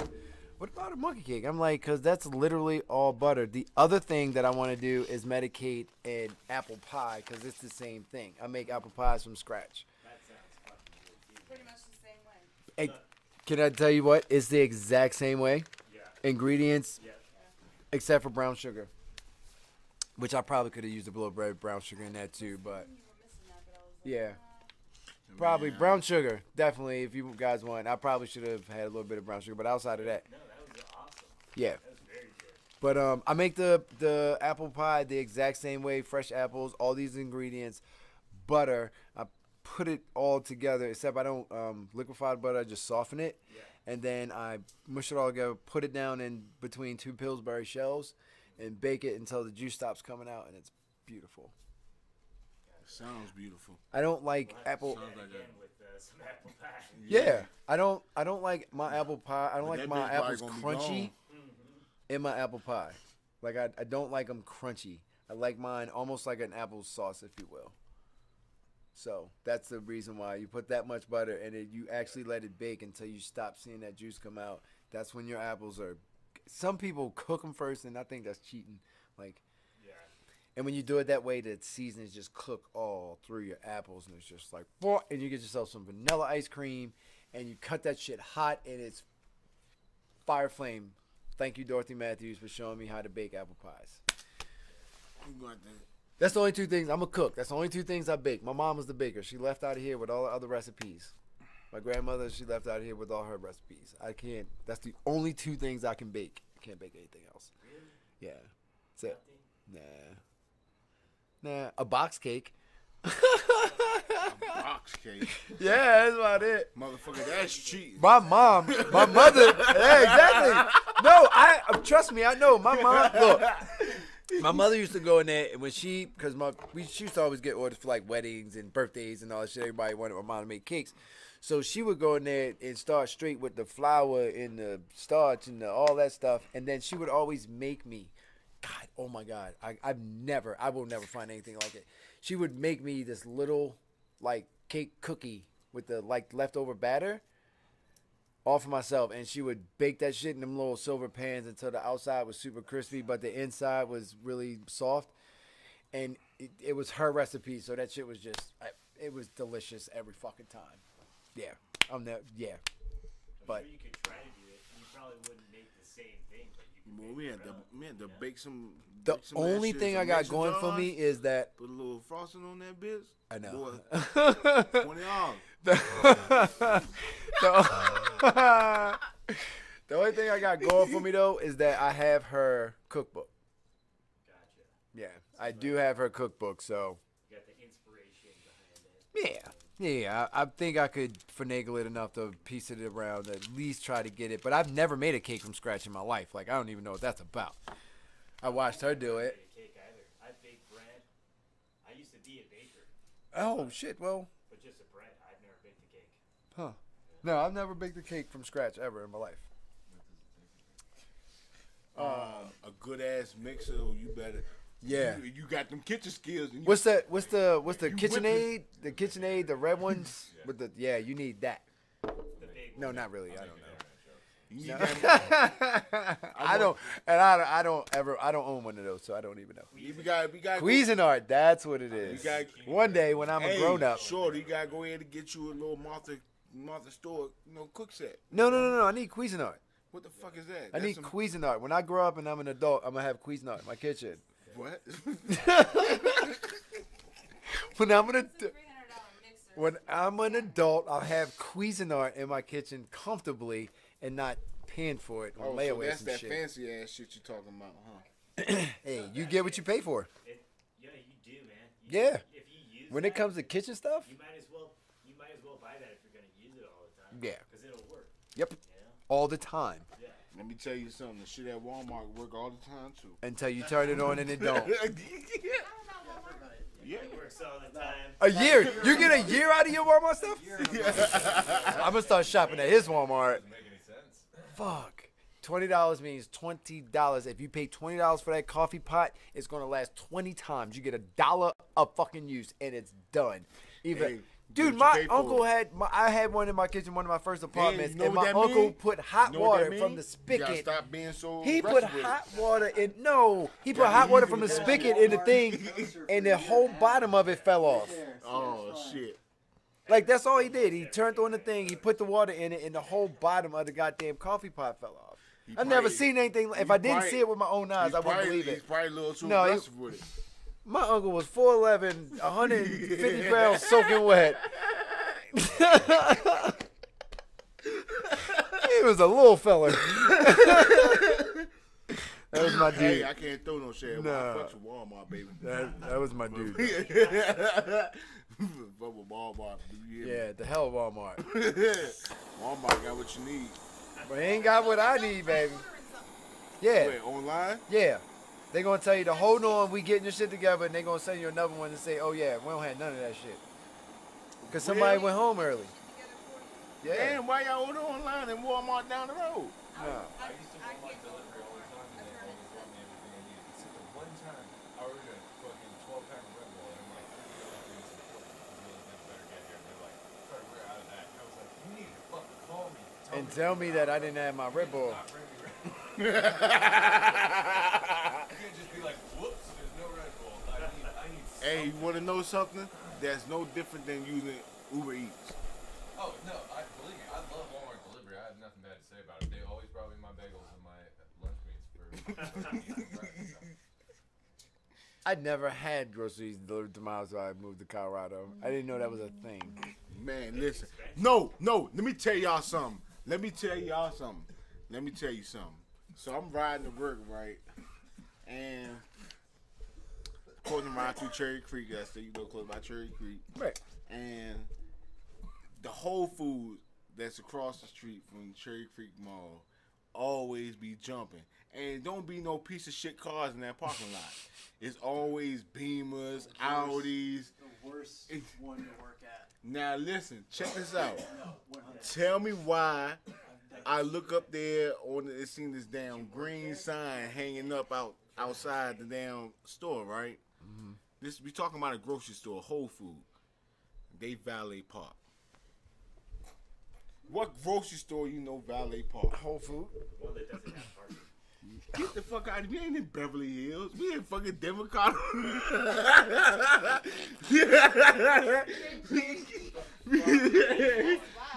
what about a monkey cake? I'm like, because that's literally all butter. The other thing that I want to do is medicate an apple pie because it's the same thing. I make apple pies from scratch. That sounds fucking good too. Pretty much the same way. Hey, can I tell you what? It's the exact same way. Yeah. Ingredients, Yeah. except for brown sugar, which I probably could have used a little bit of brown sugar in that too, but yeah. Probably brown sugar, definitely. If you guys want, I probably should have had a little bit of brown sugar. But outside of that, No, that was awesome. yeah. That was very good. But I make the apple pie the exact same way. Fresh apples, all these ingredients, butter. I put it all together, except I don't liquefied butter. I just soften it, and then I mush it all together. Put it down in between 2 Pillsbury shells, and bake it until the juice stops coming out, and it's beautiful. Sounds beautiful. I don't like apple. Sounds like Again that. with some apple pie. Yeah, I don't like my apple pie. I don't But like that my bitch probably apples gonna be crunchy gone. in my apple pie. Like I don't like them crunchy. I like mine almost like an apple sauce, if you will. So that's the reason why you put that much butter and you actually let it bake until you stop seeing that juice come out. That's when your apples are. Some people cook them first, and I think that's cheating. Like, Yeah. and when you do it that way, the seasonings just cook all through your apples, and it's just like, and you get yourself some vanilla ice cream, and you cut that shit hot, and it's fire flame. Thank you, Dorothy Matthews, for showing me how to bake apple pies. You got that. That's the only two things. I'm a cook. That's the only two things I bake. My mom was the baker. She left out of here with all the other recipes. My grandmother, she left out of here with all her recipes. I can't. That's the only two things I can bake. I can't bake anything else. Really? Yeah. That's it. Nah. A box cake. Box cake. Yeah, that's about it. Motherfucker, that's cheating. My mom, my mother. Yeah, exactly. No, trust me. I know. My mom. Look. My mother used to go in there and when she used to always get orders for like weddings and birthdays and all that shit. Everybody wanted my mom to make cakes. So she would go in there and start straight with the flour and the starch and all that stuff. And then she would always make me, God, oh my God, I will never find anything like it. She would make me this little like cake cookie with the like leftover batter all for myself. And she would bake that shit in them little silver pans until the outside was super crispy, but the inside was really soft. And it was her recipe. So that shit was just, it was delicious every fucking time. Yeah, I'm but sure you could try to do it. You probably wouldn't make the same thing, but you could Well, we had to bake some. the bake some of that only shit, thing some I got mason going for jars, me is that put a little frosting on that bitch. I know. Boy, $20. The only thing I got going for me though is that I have her cookbook. Gotcha. Yeah, I do have her cookbook, so You got the inspiration behind it. yeah. I think I could finagle it enough to piece it around, at least try to get it. But I've never made a cake from scratch in my life. Like I don't even know what that's about. I watched her do it. I cake either. I bake bread. I used to be a baker, Oh shit! Well, but just a bread. I've never baked a cake. huh? No, I've never baked a cake from scratch ever in my life. A good ass mixer, you better. Yeah. You got them kitchen skills. And you, What's the You KitchenAid? The KitchenAid, the red ones with the you need that. The big No, not really. I don't know. You need No. that. I don't own one of those, so I don't even know. We got Cuisinart, that's what it is. got- One day when I'm a grown up. Sure, you gotta go ahead and get you a little Martha Stewart, cook set. No. I need Cuisinart. What the fuck is that? I That's need some- Cuisinart. When I grow up and I'm an adult, I'm gonna have Cuisinart in my kitchen. What? When I'm an It's a $300 mixer. when I'm an adult, I'll have Cuisinart in my kitchen comfortably and not paying for it on Oh, so layaway that's and that shit. fancy ass shit you talking about, huh? Hey, you get what you pay for. Yeah, you do, man. Yeah. If you use When that, it comes to kitchen stuff, you might as well buy that if you're gonna use it all the time. Yeah. Because it'll work. yep, You know? all the time. Yeah. Let me tell you something. The shit at Walmart work all the time too. Until you turn it on and it don't. Yeah. It works all the time. A year. You get a year out of your Walmart stuff? I'm gonna start shopping at his Walmart. Doesn't make any sense. Fuck. $20 means $20. If you pay $20 for that coffee pot, it's gonna last 20 times. You get $1 of fucking use and it's done. Even Hey, dude, what you my pay for. uncle I had one in my kitchen, one of my first apartments, you know and what my that uncle mean? put hot You know what water that from mean? the You gotta spigot. stop being so He put aggressive with hot it. water in. No, he put hot water from the spigot in the thing, and the whole bottom of it fell off. Oh shit. Like that's all he did. He turned on the thing, he put the water in it, and the whole bottom of the goddamn coffee pot fell off. I've never probably- seen anything. If he I didn't probably- see it with my own eyes, He's I wouldn't probably- believe He's it. probably a little too No, he- aggressive with it. My uncle was 4'11", 150 pounds, soaking wet. He was a little fella. That was my Hey, dude. I can't throw no shit. Nah. I fucks with Walmart, baby. That was my dude. Fuck with Walmart. You hear me? Yeah, the hell of Walmart. Walmart got what you need. But he ain't got what I need, baby. Yeah, Wait, online? yeah. They gonna tell you to hold on, we getting your shit together, and they gonna send you another one and say, oh yeah, we don't have none of that shit. Cause somebody Really? went home early. Yeah. Damn, why y'all order online and Walmart down the road? No. I used to want my delivery all the time, and they always brought me everything I needed. Except the one time I ordered a fucking 12-pack of Red Bull, and I'm like, I feel like this is important because the other things better get here. And they're like, sorry, we're out of that. And I was like, you need to fucking call me. And tell me that I didn't have my Red Bull. You can't just be like, whoops, there's no Red Bull. I need Hey, you want to know something? That's no different than using Uber Eats. Oh, no, believe me, I love Walmart delivery. I have nothing bad to say about it. They always brought me my bagels and my lunch meats for I never had groceries delivered to my house when I moved to Colorado. I didn't know that was a thing. Man, listen. No, let me tell y'all something. Let me tell you something. So I'm riding to work, right? And closing around through Cherry Creek. I said, close by Cherry Creek. Right. And the Whole Foods that's across the street from Cherry Creek Mall always be jumping. And don't be no piece of shit cars in that parking lot. It's always Beamers, Audis. The worst one to work at. Now listen, check this out. Tell me why I look up there and seen this damn green sign hanging up outside the damn store, right? Mm-hmm. We talking about a grocery store, Whole Foods. They valet park. What grocery store you know valet park? Whole Foods? One that doesn't have parking. Get the fuck out of here. We ain't in Beverly Hills. We in fucking Denver, Colorado.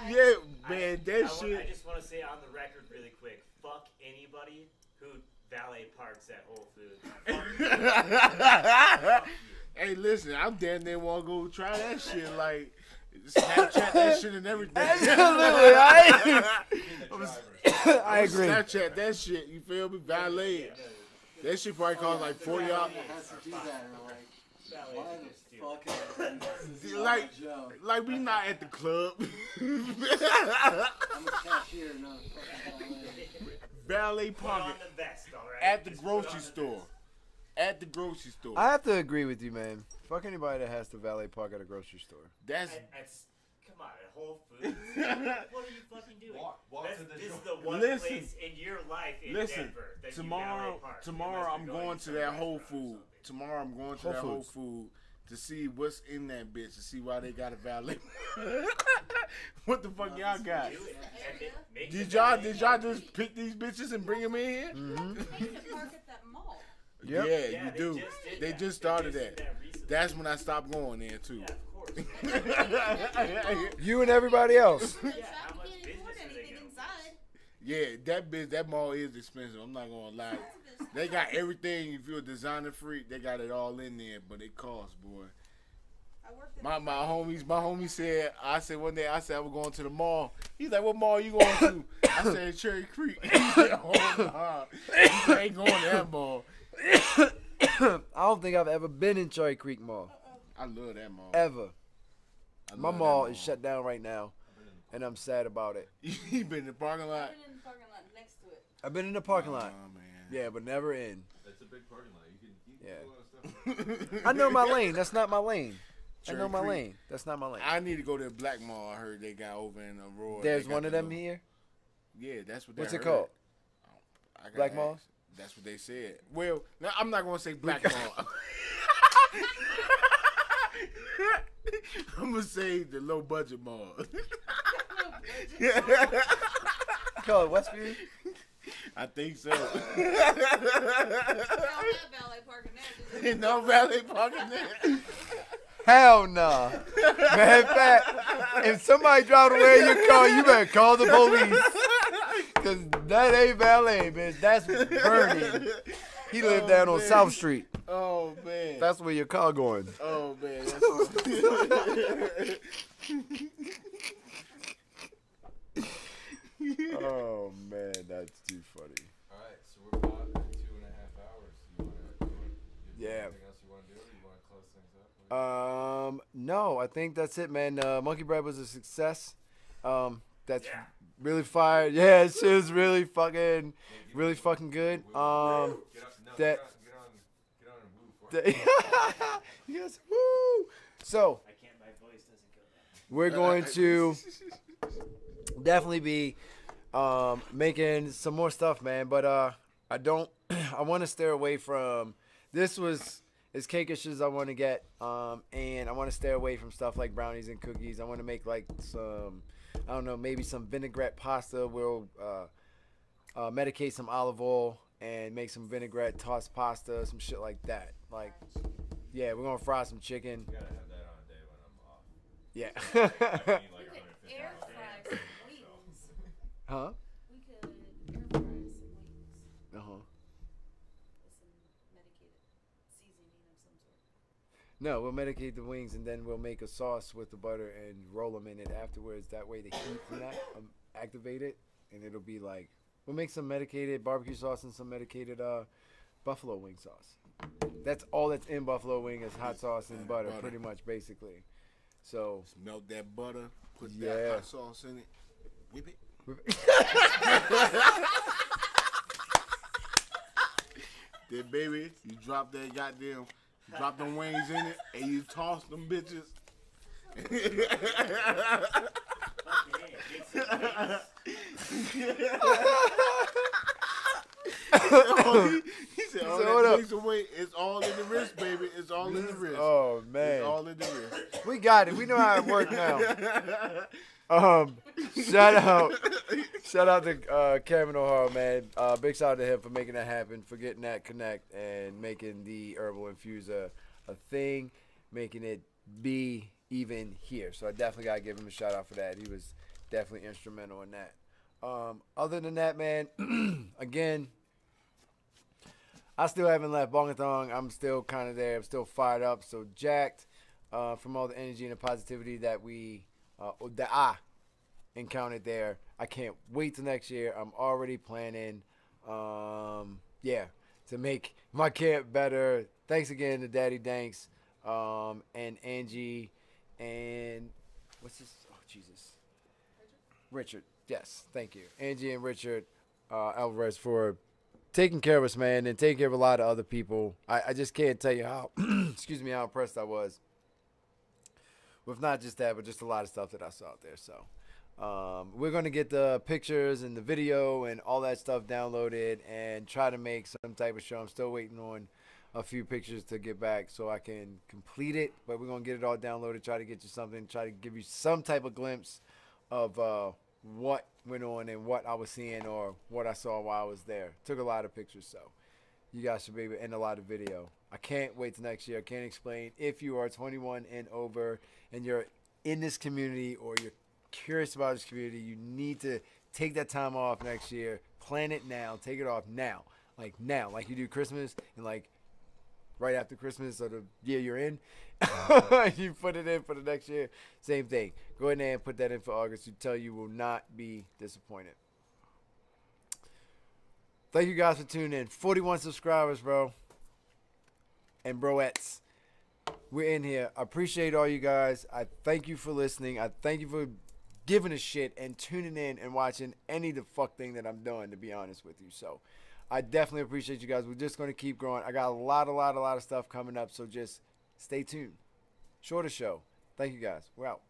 Yeah, man, that shit. I just want to say on the record really quick, fuck anybody who valet parks at Whole Foods. Hey, listen, I'm damn near want to go try that shit. Like, Snapchat that shit and everything. Absolutely, I agree. Snapchat that shit, you feel me? Valet. That shit probably costs like $40. Has to do that, why the fuck like we not at the club. I'm a cashier, not a fucking Valet Put on parking the vest, all right? at the Just grocery put on the store. vest. At the grocery store. I have to agree with you, man. Fuck anybody that has to valet park at a grocery store. That's Come on, at Whole Foods. What are you fucking doing? This is the one Listen. place in your life in Listen, Denver that tomorrow you valet park. tomorrow I'm going to that Whole Food. Tomorrow I'm going to that Whole Foods. Food to see what's in that bitch, to see why they got a valet. What the fuck y'all got? Did y'all just pick these bitches and bring them in here? Mm-hmm. They can park at that mall. Yep. Yeah, you do. They just started that. That's when I stopped going there too. Yeah, of course. You and everybody else. The shop can't afford anything inside. Yeah, that mall is expensive. I'm not gonna lie. They got everything. If you're a designer freak, they got it all in there, but it costs, boy. I worked at My homie said, I said one day, I said I was going to the mall. He's like, what mall you going to? I said Cherry Creek. He said, oh nah. He said, I ain't going to that mall. I don't think I've ever been in Cherry Creek Mall. I love that mall. Ever. I My love that mall is shut down right now, and I'm sad about it. You been in the parking lot? I've been in the parking lot next to it. I've been in the parking lot. Oh, man. Yeah, but never in. That's a big parking lot. You can Yeah. do a lot of stuff. I know my lane. That's not my lane. I Cherry know my Creek. lane. That's not my lane. I need to go to the Black Mall. I heard they got over in Aurora. There's They got one of the them little- here. Yeah, that's what. What's they it heard. called? I gotta Black ask. Malls? That's what they said. Well, now I'm not gonna say Black Mall. I'm gonna say the low budget mall. Call it Westview. I think so. They don't have valet parking there. do they? No valet parking there. Hell no. Matter of fact, if somebody drives away in your car, you better call the police. Because that ain't valet, bitch. That's burning. He lived down on man. South Street. Oh man. That's where your car going. Oh man. Oh, man. That's too funny. Alright, so we're about at 2.5 hours. You have Yeah. anything else you want to do, or you want to close things up? No, I think that's it, man. Monkey Bread was a success. That's really fire. Yeah, it was really fucking good. Get on and woo for it. Yes, woo. So I can't. My voice doesn't go that. we're going to definitely be making some more stuff, man. But I don't. I want to steer away from. This was as cakeish as I want to get, and I want to stay away from stuff like brownies and cookies. I want to make like some, I don't know, maybe some vinaigrette pasta. We'll medicate some olive oil and make some vinaigrette tossed pasta, some shit like that. Like, yeah, we're gonna fry some chicken. You gotta have that on a day when I'm off. Yeah. I need like We could 150 air hours fry a day, some wings. Huh? We could air fry some wings Uh-huh. with some medicated seasoning of some sort. No, we'll medicate the wings and then we'll make a sauce with the butter and roll them in it afterwards. That way the heat from that activate it, and it'll be like, we'll make some medicated barbecue sauce and some medicated buffalo wing sauce. That's all that's in buffalo wing is hot sauce and butter, pretty much, basically. So Just melt that butter, put Yeah. that hot sauce in it, whip it. Then, baby, you drop that goddamn, drop them wings in it, and you toss them bitches. He said, all So that takes away, it's all in the wrist, baby. It's all in the wrist. Oh man, It's all in the wrist. we got it. We know how it works now. Shout out to Kevin O'Hara, man. Big shout out to him for making that happen, for getting that connect and making the herbal infuser a thing, making it be even here. So I definitely gotta give him a shout out for that. He was definitely instrumental in that. Other than that, man, again, I still haven't left Bongathong. I'm still kind of there. I'm still fired up, so jacked from all the energy and the positivity that I encountered there. I can't wait till next year. I'm already planning, to make my camp better. Thanks again to Daddy Danks, and Angie, and what's this? Oh, Jesus. Richard. Yes, thank you. Angie and Richard Alvarez for taking care of us, man, and taking care of a lot of other people. I just can't tell you how, excuse me, how impressed I was with not just that, but just a lot of stuff that I saw out there. So we're going to get the pictures and the video and all that stuff downloaded and try to make some type of show. I'm still waiting on a few pictures to get back so I can complete it, but we're going to get it all downloaded, try to get you something, try to give you some type of glimpse of what went on and what I was seeing or what I saw while I was there. Took a lot of pictures, so you guys should be able to end a lot of video. I can't wait till next year. I can't explain. If you are 21 and over and you're in this community or you're curious about this community, you need to take that time off next year. Plan it now. Take it off now. Like now. Like you do Christmas and like right after Christmas or the year you're in. You put it in for the next year. Same thing. Go in there and put that in for August. You will not be disappointed. Thank you guys for tuning in. 41 subscribers, bro. And broettes. We're in here. I appreciate all you guys. I thank you for listening. I thank you for giving a shit and tuning in and watching any of the fuck thing that I'm doing, to be honest with you. So I definitely appreciate you guys. We're just going to keep growing. I got a lot of stuff coming up, so just stay tuned. Shorter show. Thank you guys. We're out.